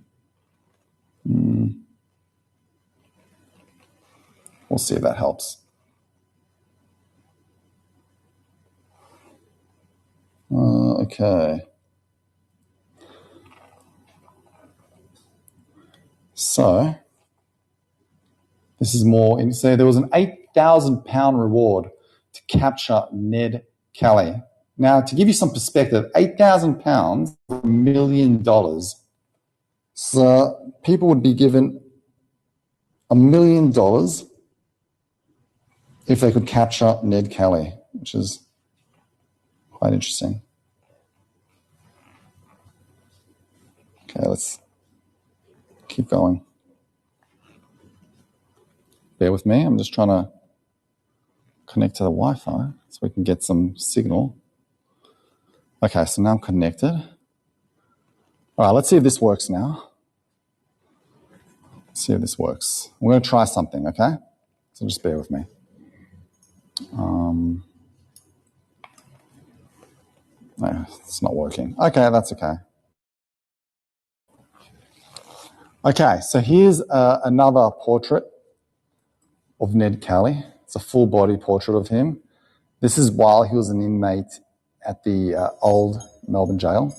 We'll see if that helps. Okay. So this is more. So there was an £8,000 reward to capture Ned Kelly. Now, to give you some perspective, £8,000, $1 million. So people would be given $1 million if they could capture Ned Kelly, which is quite interesting. Okay, let's keep going. Bear with me. I'm just trying to connect to the Wi-Fi so we can get some signal. Okay, so now I'm connected. All right, let's see if this works now. Let's see if this works. We're going to try something, okay? So just bear with me. No, it's not working. Okay, that's okay. Okay, so here's another portrait of Ned Kelly. It's a full body portrait of him. This is while he was an inmate at the Old Melbourne Gaol.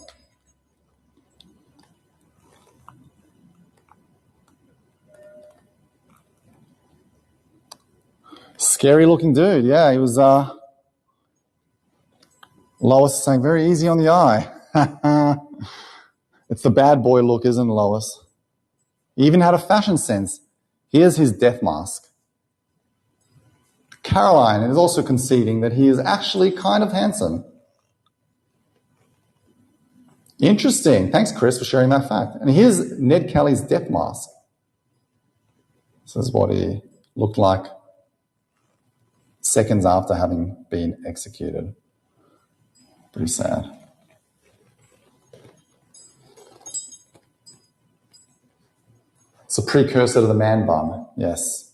Scary looking dude, yeah, he was, Lois is saying, very easy on the eye. It's the bad boy look, isn't it, Lois? He even had a fashion sense. Here's his death mask. Caroline is also conceding that he is actually kind of handsome. Interesting. Thanks, Chris, for sharing that fact. And here's Ned Kelly's death mask. This is what he looked like seconds after having been executed. Pretty sad. It's a precursor to the man bun, yes.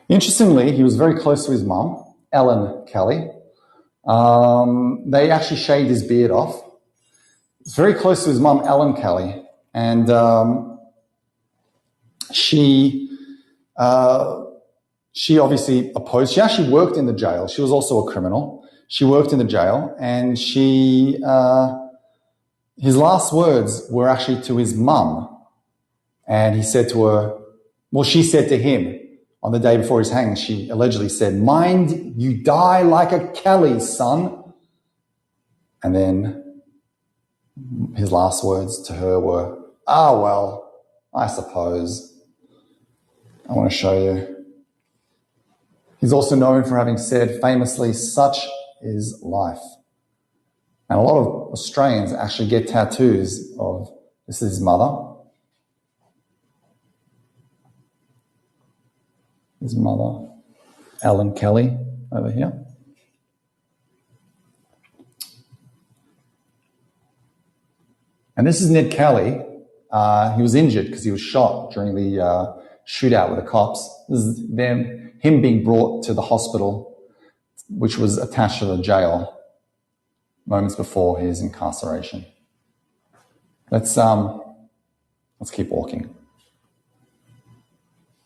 Interestingly, he was very close to his mum, Ellen Kelly. They actually shaved his beard off. He's very close to his mum, Ellen Kelly, and she obviously opposed. She actually worked in the jail. She was also a criminal. She worked in the jail, and his last words were actually to his mum, and he said to her, well, she said to him on the day before his hanging, she allegedly said, "Mind you die like a Kelly, son." And then his last words to her were, "Ah, well, I suppose." I want to show you. He's also known for having said famously, "Such is life." And a lot of Australians actually get tattoos of, this is his mother. His mother, Ellen Kelly, over here. And this is Ned Kelly. He was injured because he was shot during the shootout with the cops. This is him being brought to the hospital, which was attached to the jail moments before his incarceration. Let's keep walking.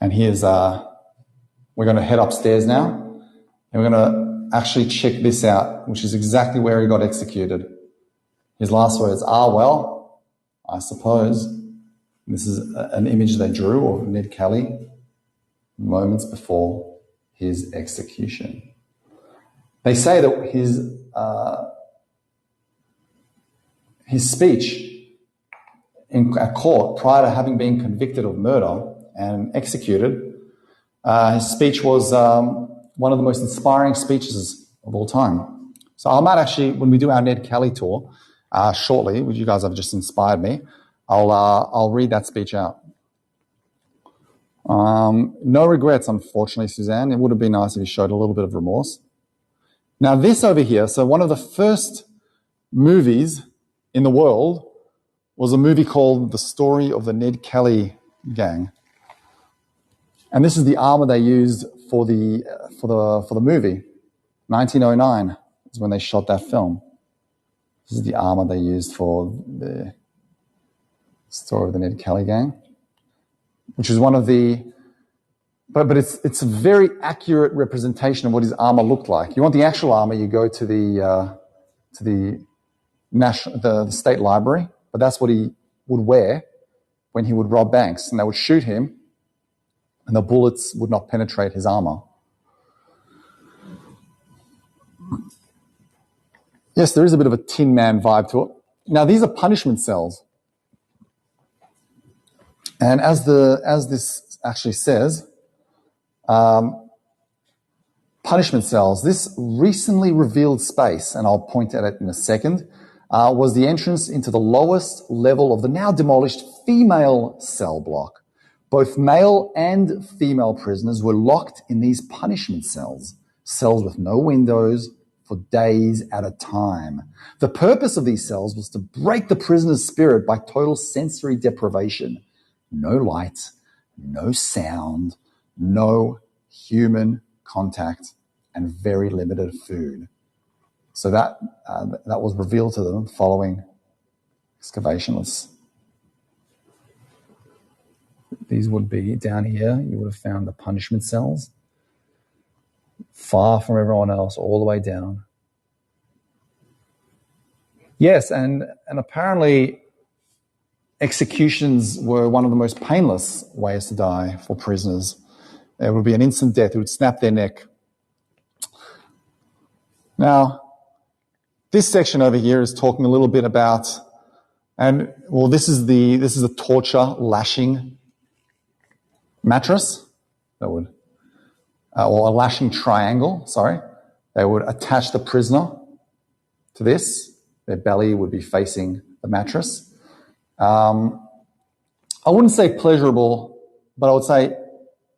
And here's we're going to head upstairs now, and we're going to actually check this out, which is exactly where he got executed. His last words are, "Well, I suppose." This is an image they drew of Ned Kelly moments before his execution. They say that his speech at court prior to having been convicted of murder and executed, his speech was one of the most inspiring speeches of all time. So I might actually, when we do our Ned Kelly tour shortly, which you guys have just inspired me, I'll read that speech out. No regrets, unfortunately, Suzanne. It would have been nice if you showed a little bit of remorse. Now this over here, so one of the first movies in the world was a movie called The Story of the Ned Kelly Gang. And this is the armor they used for the movie. 1909 is when they shot that film. This is the armor they used for the Story of the Ned Kelly Gang, which is one of the, but it's a very accurate representation of what his armor looked like. You want the actual armor, you go to the state library, but that's what he would wear when he would rob banks, and they would shoot him, and the bullets would not penetrate his armor. Yes, there is a bit of a Tin Man vibe to it. Now, these are punishment cells. And as this actually says, punishment cells, this recently revealed space, and I'll point at it in a second, was the entrance into the lowest level of the now demolished female cell block. Both male and female prisoners were locked in these punishment cells with no windows, for days at a time. The purpose of these cells was to break the prisoner's spirit by total sensory deprivation. No light, no sound, no human contact, and very limited food. So that was revealed to them following excavation. These would be down here. You would have found the punishment cells, far from everyone else, all the way down. Yes, and apparently executions were one of the most painless ways to die for prisoners. It would be an instant death. It would snap their neck. Now, this section over here is talking a little bit about, this is a torture lashing mattress that would, or a lashing triangle, sorry. They would attach the prisoner to this. Their belly would be facing the mattress. I wouldn't say pleasurable, but I would say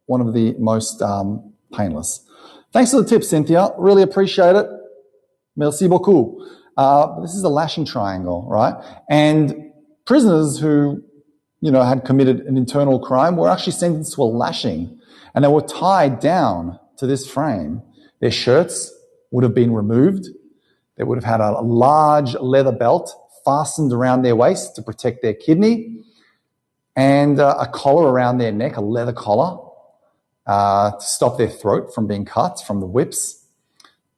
one of the most painless. Thanks for the tip, Cynthia. Really appreciate it. Merci beaucoup. This is a lashing triangle, right? And prisoners who, had committed an internal crime were actually sentenced to a lashing, and they were tied down to this frame. Their shirts would have been removed. They would have had a large leather belt fastened around their waist to protect their kidney, and a collar around their neck, a leather collar, to stop their throat from being cut from the whips.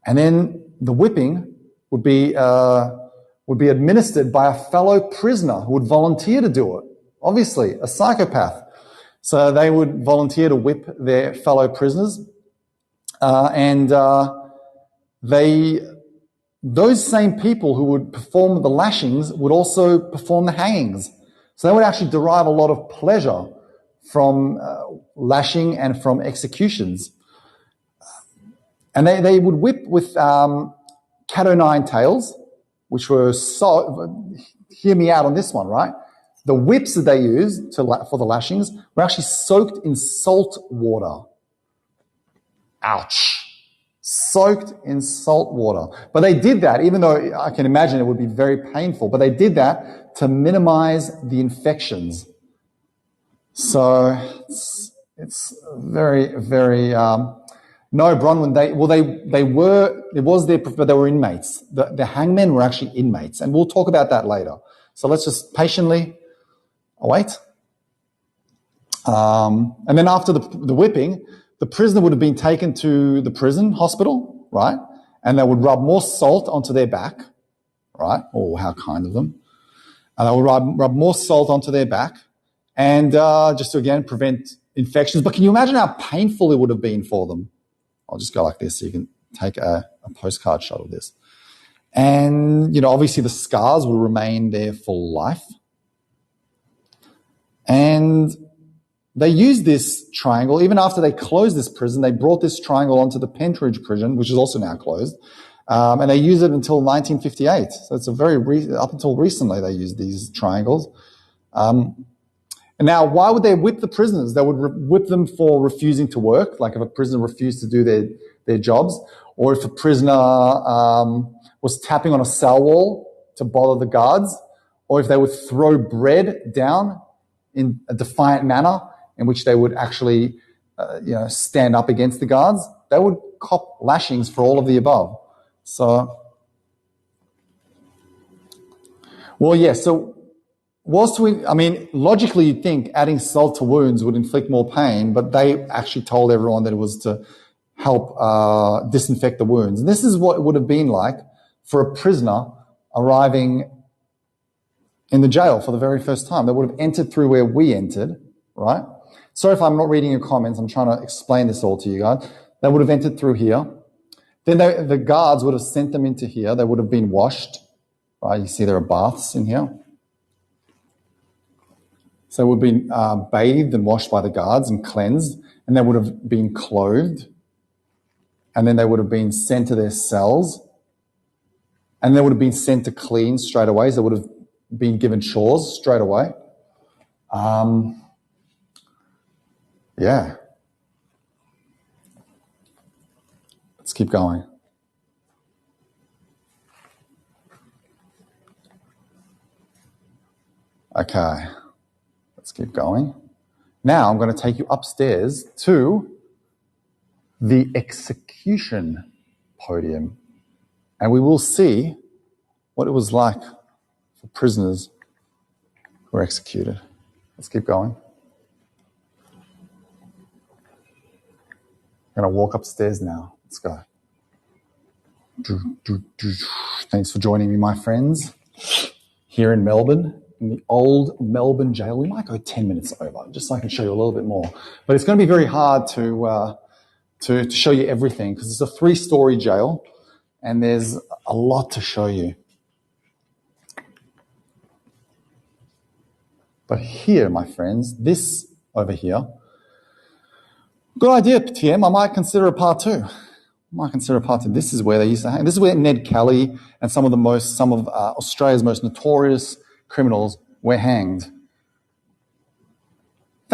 And then the whipping would be administered by a fellow prisoner who would volunteer to do it. Obviously, a psychopath. So they would volunteer to whip their fellow prisoners, and those same people who would perform the lashings would also perform the hangings. So they would actually derive a lot of pleasure from lashing and from executions. And they would whip with cat o' nine tails, which were hear me out on this one, right? The whips that they used for the lashings were actually soaked in salt water. Ouch. Soaked in salt water. But they did that, even though I can imagine it would be very painful, but they did that to minimize the infections. So it's very, very, no, Bronwyn, they were inmates. The hangmen were actually inmates, and we'll talk about that later. So let's just patiently await. And then after the whipping, the prisoner would have been taken to the prison hospital, right? And they would rub more salt onto their back, right? Oh, how kind of them. And they would rub more salt onto their back, and just to, again, prevent infections. But can you imagine how painful it would have been for them? I'll just go like this so you can take a postcard shot of this. And, obviously the scars will remain there for life. And they used this triangle, even after they closed this prison, they brought this triangle onto the Pentridge prison, which is also now closed. And they used it until 1958. So it's up until recently they used these triangles. And now, why would they whip the prisoners? They would whip them for refusing to work, like if a prisoner refused to do their jobs, or if a prisoner was tapping on a cell wall to bother the guards, or if they would throw bread down in a defiant manner in which they would actually, stand up against the guards. They would cop lashings for all of the above. So, well, yeah, so logically you'd think adding salt to wounds would inflict more pain, but they actually told everyone that it was to help disinfect the wounds. And this is what it would have been like for a prisoner arriving in the jail for the very first time. They would have entered through where we entered, right? Sorry if I'm not reading your comments. I'm trying to explain this all to you guys. They would have entered through here. Then the guards would have sent them into here. They would have been washed, right? You see there are baths in here. So they would have been bathed and washed by the guards and cleansed, and they would have been clothed, and then they would have been sent to their cells, and they would have been sent to clean straight away. So they would have been given chores straight away. Yeah. Let's keep going. Okay. Let's keep going. Now I'm going to take you upstairs to the execution podium, and we will see what it was like for prisoners who were executed. Let's keep going. I'm going to walk upstairs now. Let's go. Thanks for joining me, my friends, here in Melbourne, in the Old Melbourne Gaol. We might go 10 minutes over, just so I can show you a little bit more. But it's going to be very hard to show you everything because it's a 3-story jail and there's a lot to show you. But here, my friends, this over here, good idea, TM. I might consider a part 2. This is where they used to hang. This is where Ned Kelly and some of Australia's most notorious criminals were hanged.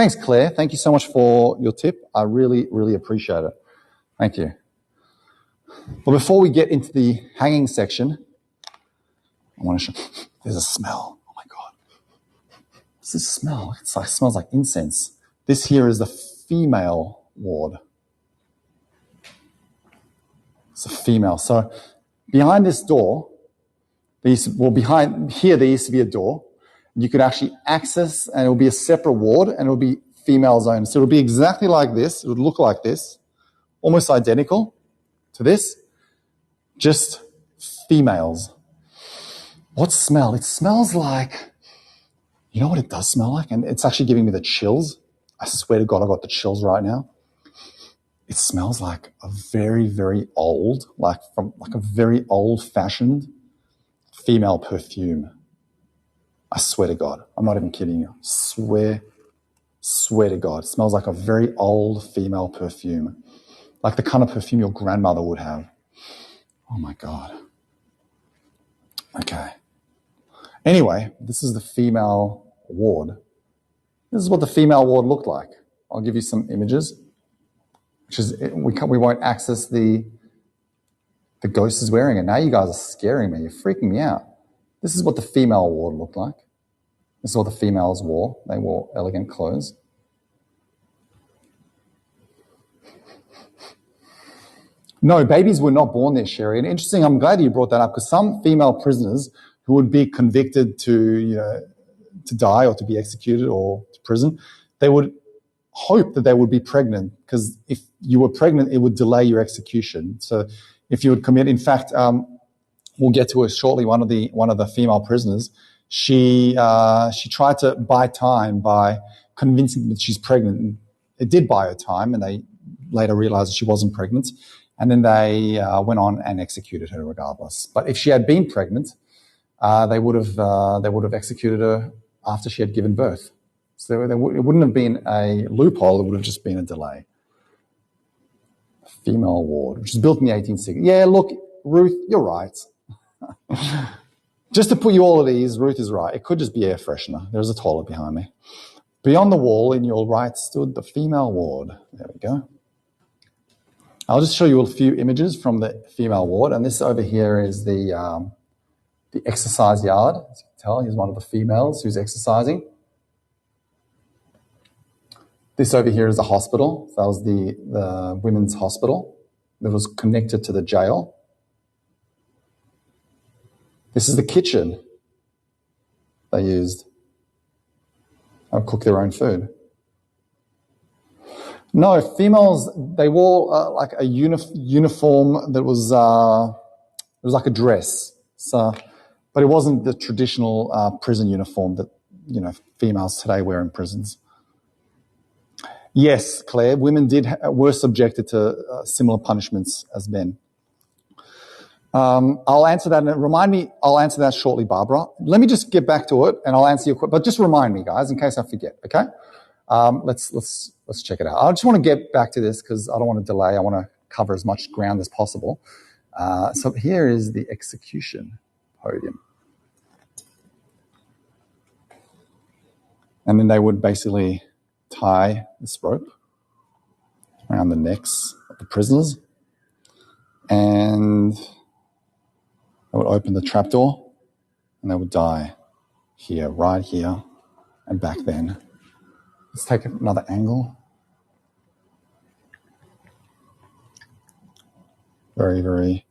Thanks, Claire. Thank you so much for your tip. I really, really appreciate it. Thank you. But before we get into the hanging section, I want to show, there's a smell. Oh my God. What's this smell? It smells like incense. This here is the female ward. It's a female. So behind this door, behind here there used to be a door. You could actually access, and it will be a separate ward, and it will be females only. So it will be exactly like this. It would look like this, almost identical to this, just females. What smell? It smells like, you know what it does smell like? And it's actually giving me the chills. I swear to God, I got the chills right now. It smells like a very, very old, like a very old-fashioned female perfume. I swear to God. I'm not even kidding you. Swear to God. It smells like a very old female perfume. Like the kind of perfume your grandmother would have. Oh my God. Okay. Anyway, this is the female ward. This is what the female ward looked like. I'll give you some images. Which is, we won't access the ghost is wearing it. Now you guys are scaring me. You're freaking me out. This is what the female ward looked like. This is what the females wore. They wore elegant clothes. No, babies were not born there, Sherry. And interesting, I'm glad you brought that up, because some female prisoners who would be convicted to die or to be executed or to prison, they would hope that they would be pregnant, because if you were pregnant, it would delay your execution. So if you would commit, in fact, we'll get to her shortly. One of the female prisoners, she tried to buy time by convincing them that she's pregnant. And it did buy her time, and they later realized that she wasn't pregnant. And then they went on and executed her regardless. But if she had been pregnant, they would have executed her after she had given birth. So it wouldn't have been a loophole. It would have just been a delay. Female ward, which was built in the 1860s. Yeah, look, Ruth, you're right. Just to put you all at ease, Ruth is right. It could just be air freshener. There's a toilet behind me. Beyond the wall, in your right, stood the female ward. There we go. I'll just show you a few images from the female ward. And this over here is the exercise yard. As you can tell, here's one of the females who's exercising. This over here is the hospital. That was the women's hospital that was connected to the jail. This is the kitchen they used. They would cook their own food. No, females, they wore like a uniform that was, it was like a dress. So, but it wasn't the traditional prison uniform that, females today wear in prisons. Yes, Claire, women were subjected to similar punishments as men. I'll answer that, and I'll answer that shortly, Barbara. Let me just get back to it, and I'll answer your question, but just remind me, guys, in case I forget, okay? Let's check it out. I just want to get back to this because I don't want to delay. I want to cover as much ground as possible. So here is the execution podium. And then they would basically tie this rope around the necks of the prisoners, and they would open the trapdoor, and they would die here, right here, and back then. Let's take another angle. Very, very,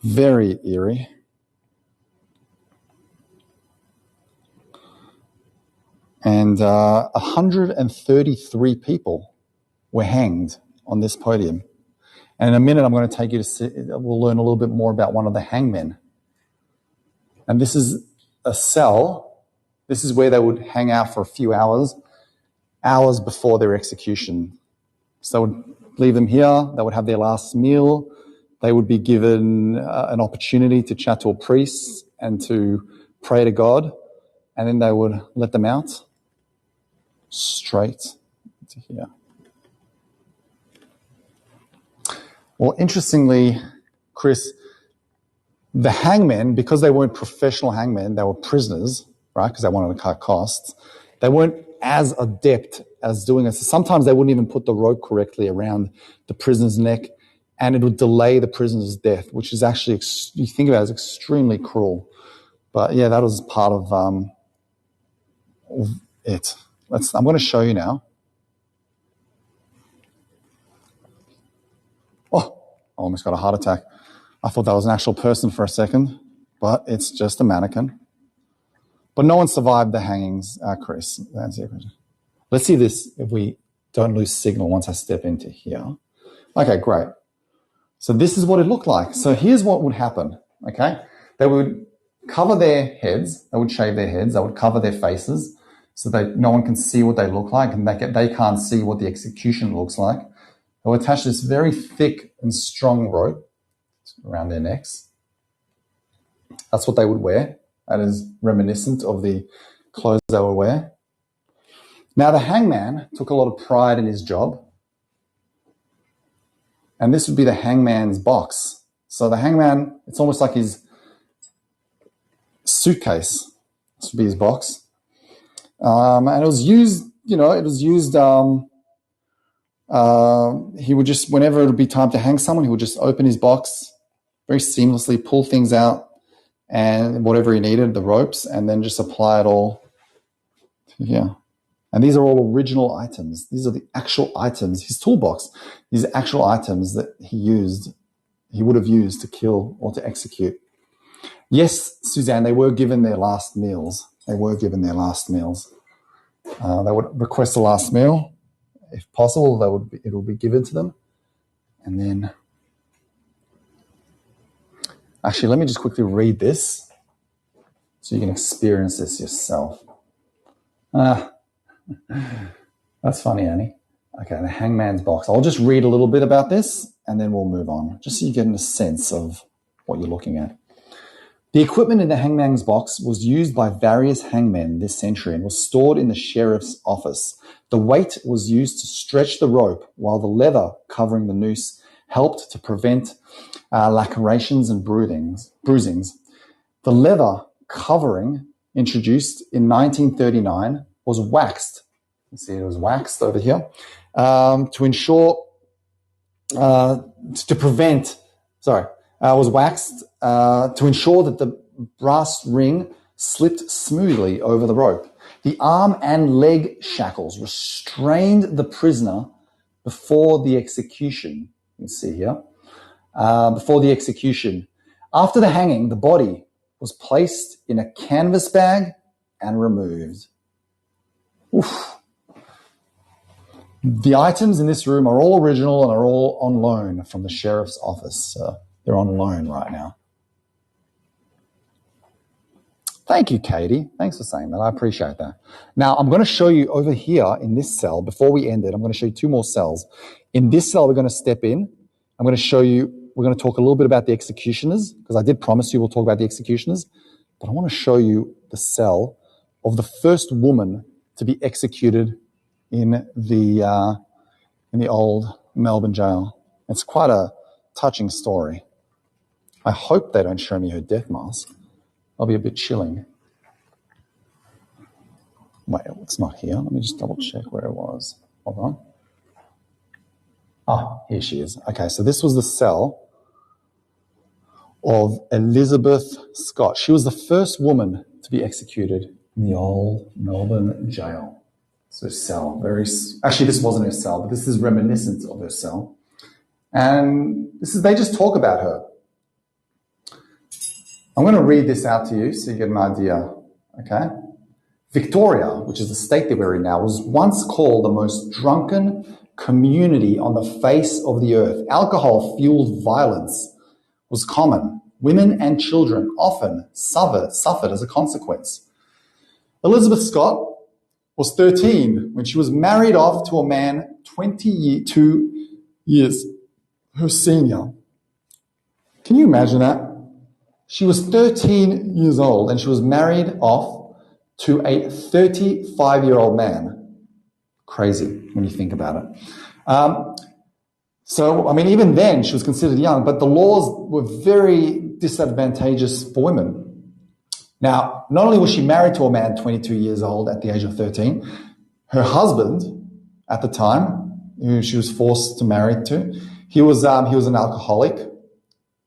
very eerie. And 133 people were hanged on this podium. And in a minute, I'm going to take you we'll learn a little bit more about one of the hangmen. And this is a cell. This is where they would hang out for a few hours before their execution. So they would leave them here. They would have their last meal. They would be given an opportunity to chat to a priest and to pray to God. And then they would let them out straight to here. Well, interestingly, Chris, the hangmen, because they weren't professional hangmen, they were prisoners, right, because they wanted to cut costs, they weren't as adept as doing it. So sometimes they wouldn't even put the rope correctly around the prisoner's neck, and it would delay the prisoner's death, which is actually, you think about it, as extremely cruel. But yeah, that was part of it. I'm going to show you now. Oh, I almost got a heart attack. I thought that was an actual person for a second, but it's just a mannequin. But no one survived the hangings, Chris. That's it. Let's see this if we don't lose signal once I step into here. Okay, great. So this is what it looked like. So here's what would happen, okay? They would cover their heads. They would shave their heads. They would cover their faces so that no one can see what they look like, and they can't see what the execution looks like. They would attach this very thick and strong rope around their necks. That's what they would wear. That is reminiscent of the clothes they would wear. Now, the hangman took a lot of pride in his job. And this would be the hangman's box. So the hangman, it's almost like his suitcase. This would be his box. And it was used, he would just, whenever it would be time to hang someone, he would just open his box, very seamlessly pull things out and whatever he needed, the ropes, and then just apply it all here. And these are all original items. These are the actual items, his toolbox. These are actual items that he would have used to kill or to execute. Yes, Suzanne, they were given their last meals. They would request the last meal. If possible, it would be given to them. And then, actually, let me just quickly read this so you can experience this yourself. That's funny, Annie. Okay, the hangman's box. I'll just read a little bit about this and then we'll move on, just so you get a sense of what you're looking at. The equipment in the hangman's box was used by various hangmen this century and was stored in the sheriff's office. The weight was used to stretch the rope, while the leather covering the noose helped to prevent lacerations and bruisings. The leather covering, introduced in 1939, was waxed. You see, it was waxed over here was waxed to ensure that the brass ring slipped smoothly over the rope. The arm and leg shackles restrained the prisoner before the execution. You can see here. Before the execution. After the hanging, the body was placed in a canvas bag and removed. Oof. The items in this room are all original and are all on loan from the sheriff's office. They're on loan right now. Thank you, Katie. Thanks for saying that. I appreciate that. Now, I'm going to show you over here in this cell, before we end it, I'm going to show you two more cells. In this cell, we're going to step in. I'm going to show you, we're going to talk a little bit about the executioners, because I did promise you we'll talk about the executioners, but I want to show you the cell of the first woman to be executed in the Old Melbourne Gaol. It's quite a touching story. I hope they don't show me her death mask. That'll be a bit chilling. Wait, it's not here. Let me just double check where it was. Hold on. Ah, here she is. Okay, so this was the cell of Elizabeth Scott. She was the first woman to be executed in the Old Melbourne Gaol. So cell, actually this wasn't her cell, but this is reminiscent of her cell. And they just talk about her. I'm going to read this out to you so you get an idea, okay? Victoria, which is the state that we're in now, was once called the most drunken community on the face of the earth. Alcohol-fueled violence was common. Women and children often suffered as a consequence. Elizabeth Scott was 13 when she was married off to a man 22 years her senior. Can you imagine that? She was 13 years old and she was married off to a 35-year-old man. Crazy when you think about it. Even then she was considered young, but the laws were very disadvantageous for women. Now, not only was she married to a man 22 years old at the age of 13, her husband at the time, who she was forced to marry to. He was an alcoholic.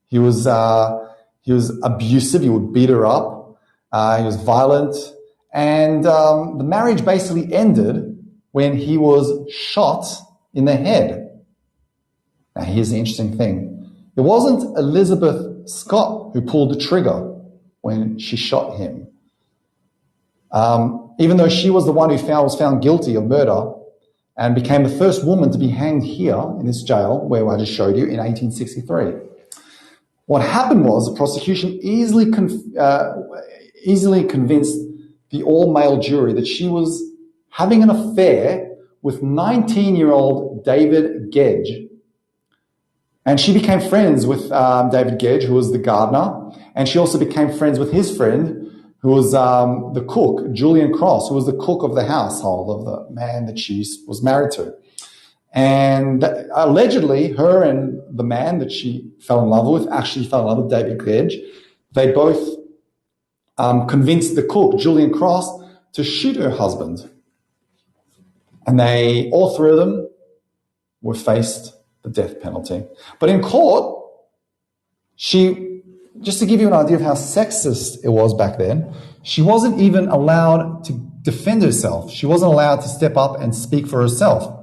He was abusive. He would beat her up. He was violent, and the marriage basically ended when he was shot in the head. Now, here's the interesting thing. It wasn't Elizabeth Scott who pulled the trigger when she shot him. Even though she was the one who was found guilty of murder and became the first woman to be hanged here in this jail where I just showed you in 1863. What happened was the prosecution easily convinced the all-male jury that she was having an affair with 19-year-old David Gedge. And she became friends with David Gedge, who was the gardener, and she also became friends with his friend, who was the cook, Julian Cross, who was the cook of the household of the man that she was married to. And allegedly, her and the man that she fell in love with actually fell in love with David Gedge. They both convinced the cook, Julian Cross, to shoot her husband. And all three of them were faced the death penalty. But in court, just to give you an idea of how sexist it was back then, she wasn't even allowed to defend herself. She wasn't allowed to step up and speak for herself.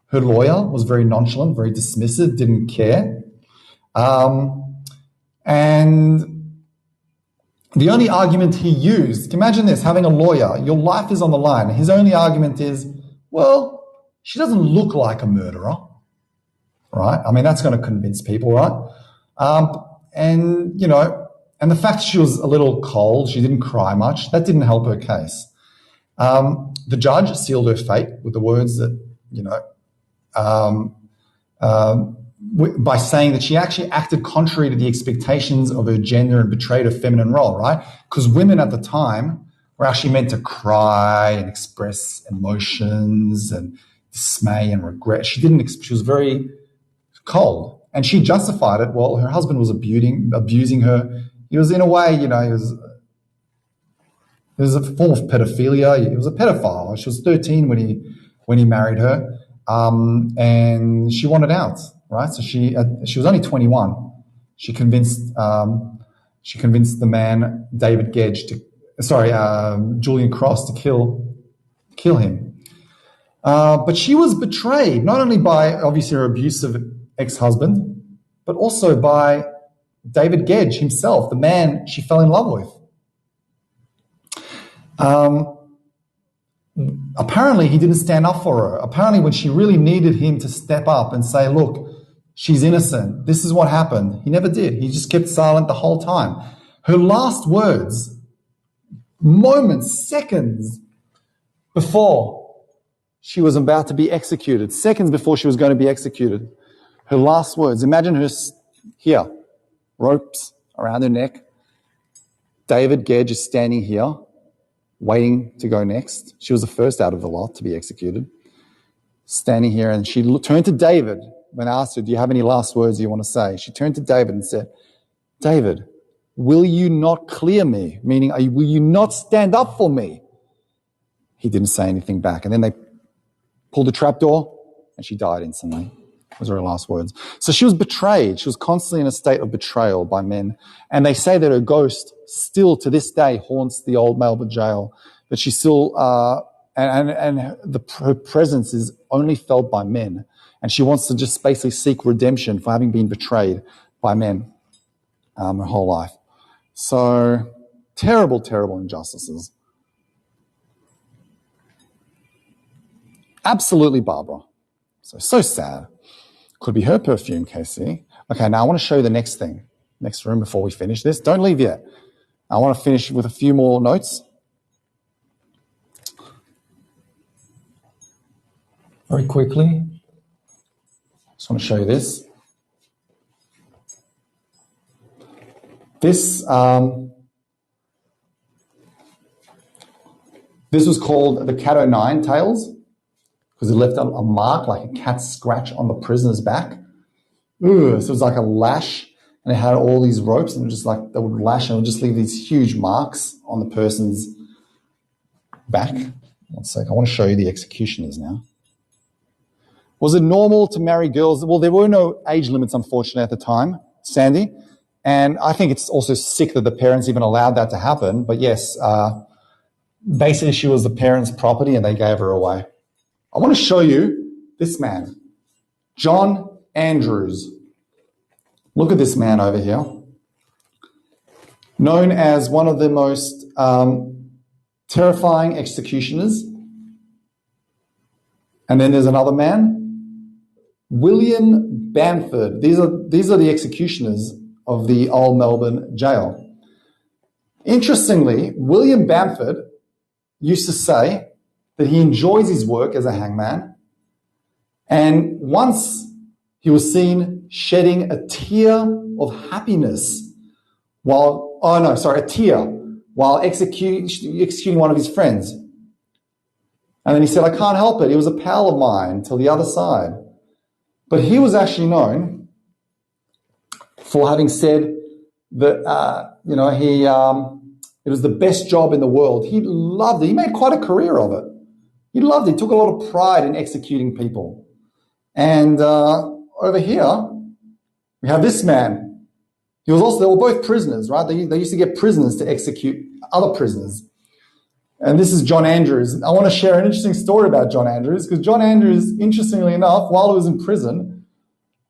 Her lawyer was very nonchalant, very dismissive, didn't care. And the only argument he used, imagine this, having a lawyer, your life is on the line. His only argument is, well, she doesn't look like a murderer, right? I mean, that's going to convince people, right? And the fact she was a little cold, she didn't cry much, that didn't help her case. The judge sealed her fate with the words that, by saying that she actually acted contrary to the expectations of her gender and betrayed her feminine role, right? Because women at the time were actually meant to cry and express emotions and dismay and regret. She was very cold, and she justified it. Well, her husband was abusing her. He was, in a way, it was a form of pedophilia. He was a pedophile. She was 13 when he married her, and she wanted out, right? So she was only 21. She convinced the man David Gedge Julian Cross to kill him. But she was betrayed not only by obviously her abusive ex-husband, but also by David Gedge himself, the man she fell in love with. Apparently he didn't stand up for her. Apparently when she really needed him to step up and say, look, she's innocent, this is what happened, he never did. He just kept silent the whole time. Her last words, moments, seconds before she was about to be executed, seconds before she was going to be executed, her last words, imagine her here, ropes around her neck. David Gedge is standing here, waiting to go next. She was the first out of the lot to be executed. Standing here, and she turned to David when I asked her, do you have any last words you want to say? She turned to David and said, David, will you not clear me? Meaning, will you not stand up for me? He didn't say anything back. And then they pulled the trapdoor and she died instantly. Those were her last words. So she was betrayed. She was constantly in a state of betrayal by men. And they say that her ghost still to this day haunts the Old Melbourne Gaol. But she still, her presence is only felt by men. And she wants to just basically seek redemption for having been betrayed by men her whole life. So terrible, terrible injustices. Absolutely Barbara. So sad. Could be her perfume, Casey. Okay, now I want to show you the next room before we finish this. Don't leave yet. I want to finish with a few more notes. Very quickly. Just want to show you this. This was called the Cat O' Tails because it left a mark, like a cat's scratch on the prisoner's back. So it was like a lash, and it had all these ropes, and it was just like they would lash and it would just leave these huge marks on the person's back. One sec, I want to show you the executioners now. Was it normal to marry girls? Well, there were no age limits, unfortunately, at the time, Sandy. And I think it's also sick that the parents even allowed that to happen. But yes, basically she was the parents' property and they gave her away. I want to show you this man, John Andrews. Look at this man over here. Known as one of the most terrifying executioners. And then there's another man, William Bamford. These are the executioners of the Old Melbourne Gaol. Interestingly, William Bamford used to say that he enjoys his work as a hangman, and once he was seen shedding a tear of happiness while executing one of his friends. And then he said, I can't help it. He was a pal of mine till the other side. But he was actually known for having said that, it was the best job in the world. He loved it. He made quite a career of it. He loved it. He took a lot of pride in executing people. And over here, we have this man. They were both prisoners, right? They used to get prisoners to execute other prisoners. And this is John Andrews. I want to share an interesting story about John Andrews, because John Andrews, interestingly enough, while he was in prison,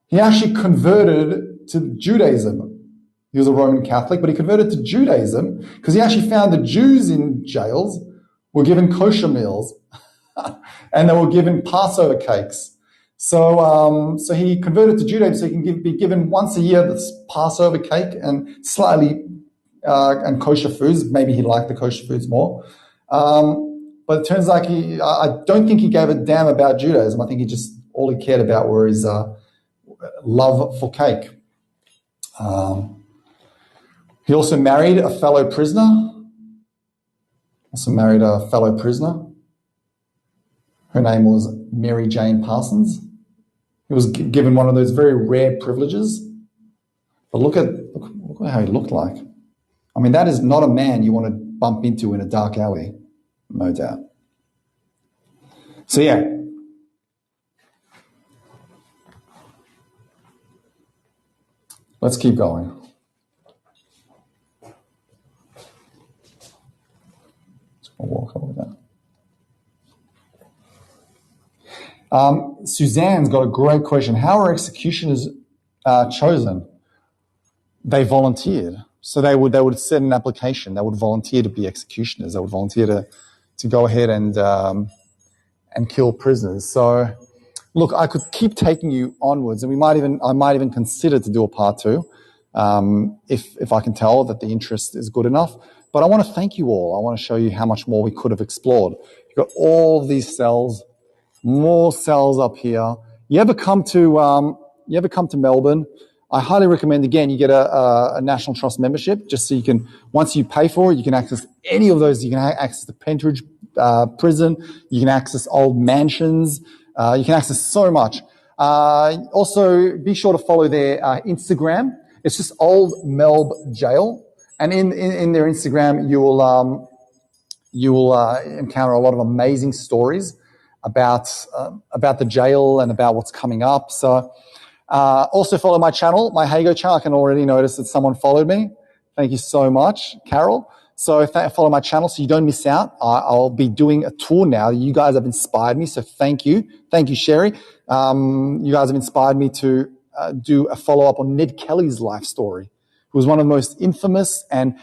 he actually converted to Judaism. He was a Roman Catholic, but he converted to Judaism because he actually found the Jews in jails were given kosher meals and they were given Passover cakes. So he converted to Judaism so he can be given once a year this Passover cake and and kosher foods. Maybe he liked the kosher foods more. But it turns out I don't think he gave a damn about Judaism. I think all he cared about were his love for cake. He also married a fellow prisoner. Her name was Mary Jane Parsons. He was given one of those very rare privileges. But look at how he looked like. I mean, that is not a man you want to bump into in a dark alley, no doubt. So yeah. Let's keep going. I'll walk over that. Suzanne's got a great question. How are executioners chosen? They volunteered. So they would set an application. They would volunteer to be executioners. They would volunteer to go ahead and kill prisoners. So, look, I could keep taking you onwards, and I might even consider to do a part 2, if I can tell that the interest is good enough. But I want to thank you all. I want to show you how much more we could have explored. You've got all these cells, more cells up here. You ever come to Melbourne? I highly recommend, again, you get a National Trust membership, just so you can, once you pay for it, you can access any of those. You can access the Pentridge prison. You can access old mansions. You can access so much. Also, be sure to follow their Instagram. It's just Old Melbourne Gaol. And in their Instagram, you will encounter a lot of amazing stories about the jail and about what's coming up. So also follow my channel, my Hago channel. I can already notice that someone followed me. Thank you so much, Carol. So follow my channel so you don't miss out. I'll be doing a tour now. You guys have inspired me, so thank you. Thank you, Sherry. You guys have inspired me to do a follow-up on Ned Kelly's life story, who was one of the most infamous and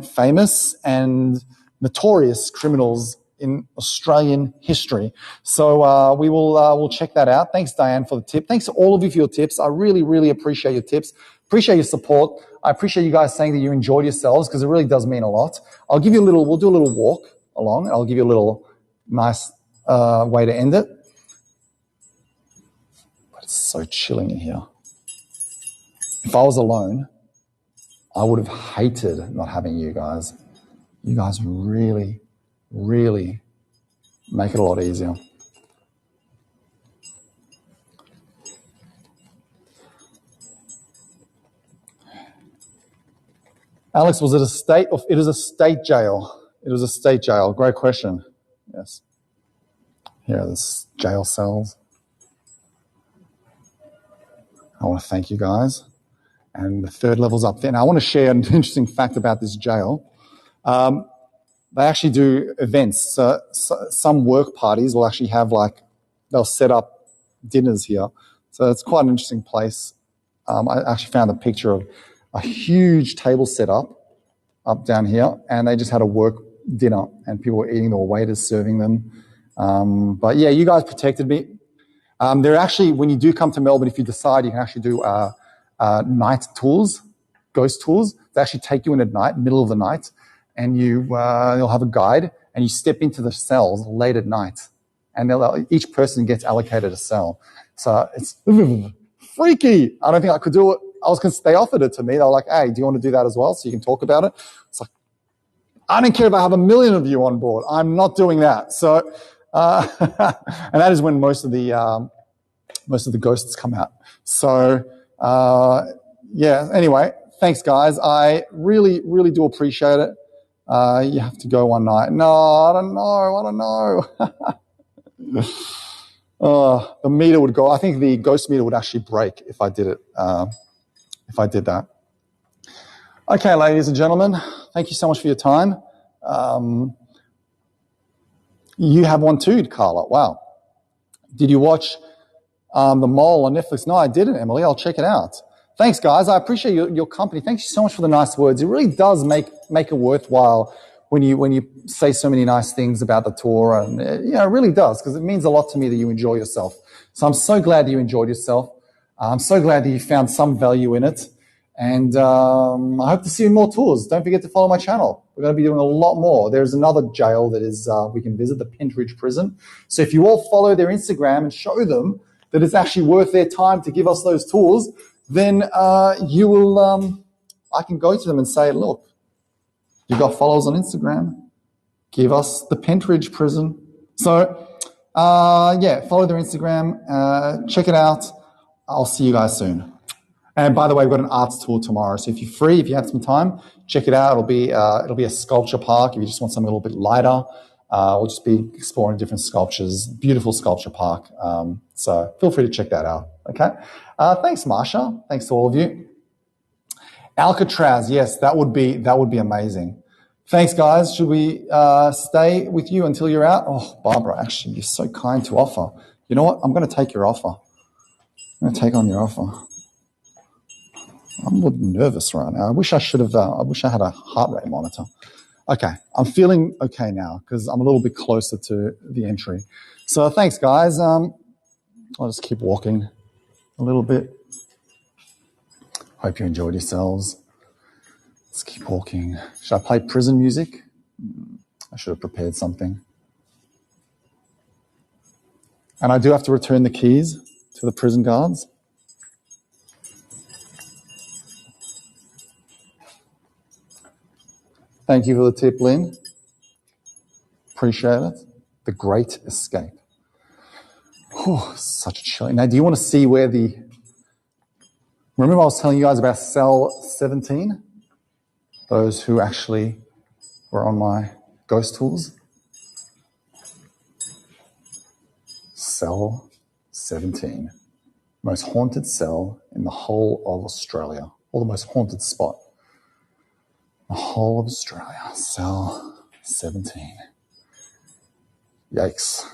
famous and notorious criminals in Australian history. So we'll check that out. Thanks, Diane, for the tip. Thanks to all of you for your tips. I really, really appreciate your tips. Appreciate your support. I appreciate you guys saying that you enjoyed yourselves, because it really does mean a lot. We'll do a little walk along, and I'll give you a little nice way to end it. But it's so chilling in here. If I was alone, I would have hated not having you guys. You guys really, really make it a lot easier. Alex, was it a state? It is a state jail. It was a state jail. Great question. Yes. Here are the jail cells. I want to thank you guys. And the third level's up there. Now, I want to share an interesting fact about this jail. They actually do events. So some work parties will actually have they'll set up dinners here. So it's quite an interesting place. I actually found a picture of a huge table set up down here, and they just had a work dinner, and people were eating, there were waiters serving them. But yeah, you guys protected me. They're actually, when you do come to Melbourne, if you decide, you can actually do night tours, ghost tours. They actually take you in at night, middle of the night, and you'll have a guide, and you step into the cells late at night, and each person gets allocated a cell. So it's freaky. I don't think I could do it. They offered it to me. They were like, hey, do you want to do that as well so you can talk about it? It's like, I don't care if I have 1 million of you on board. I'm not doing that. So, and that is when most of the ghosts come out. So, yeah, anyway, thanks guys. I really, really do appreciate it. You have to go one night. No, I don't know. The meter would go. I think the ghost meter would actually break if I did it. If I did that. Okay, ladies and gentlemen, thank you so much for your time. You have one too, Carla. Wow. Did you watch The Mole on Netflix? No, I didn't, Emily. I'll check it out. Thanks, guys. I appreciate your company. Thank you so much for the nice words. It really does make it worthwhile when you say so many nice things about the tour, and it really does, because it means a lot to me that you enjoy yourself. So I'm so glad that you enjoyed yourself. I'm so glad that you found some value in it. And I hope to see you in more tours. Don't forget to follow my channel. We're going to be doing a lot more. There's another jail that is we can visit, the Pentridge Prison. So if you all follow their Instagram and show them that it's actually worth their time to give us those tours, then you will. I can go to them and say, look, you got followers on Instagram. Give us the Pentridge Prison. So yeah, follow their Instagram. Check it out. I'll see you guys soon. And by the way, we've got an arts tour tomorrow. So if you're free, if you have some time, check it out. It'll be a sculpture park. If you just want something a little bit lighter, we'll just be exploring different sculptures. Beautiful sculpture park. So feel free to check that out. Okay. Thanks, Marsha. Thanks to all of you. Alcatraz. Yes, that would be amazing. Thanks, guys. Should we stay with you until you're out? Oh, Barbara, actually, you're so kind to offer. You know what? I'm going to take your offer. I'm going to take on your offer. I'm a little nervous right now. I wish I had a heart rate monitor. Okay, I'm feeling okay now because I'm a little bit closer to the entry. So thanks, guys. I'll just keep walking a little bit. Hope you enjoyed yourselves. Let's keep walking. Should I play prison music? I should have prepared something. And I do have to return the keys to the prison guards. Thank you for the tip, Lynn. Appreciate it. The Great Escape. Whew, such a chilling. Now, do you want to see where remember I was telling you guys about cell 17? Those who actually were on my ghost tours? Cell 17. Most haunted cell in the whole of Australia. Or the most haunted spot. The whole of Australia, cell 17. Yikes.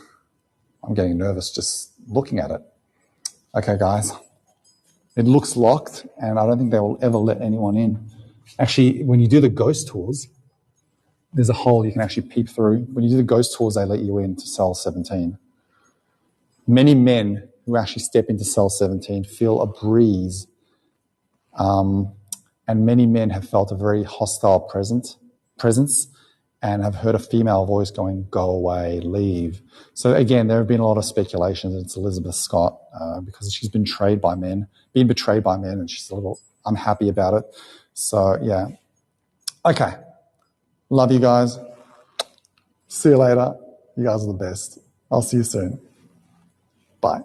I'm getting nervous just looking at it. Okay, guys. It looks locked, and I don't think they will ever let anyone in. Actually, when you do the ghost tours, there's a hole you can actually peep through. When you do the ghost tours, they let you in to cell 17. Many men who actually step into cell 17 feel a breeze, and many men have felt a very hostile presence and have heard a female voice going, go away, leave. So again, there have been a lot of speculations. It's Elizabeth Scott because she's been betrayed by men, and she's a little unhappy about it. So yeah. Okay. Love you guys. See you later. You guys are the best. I'll see you soon. Bye.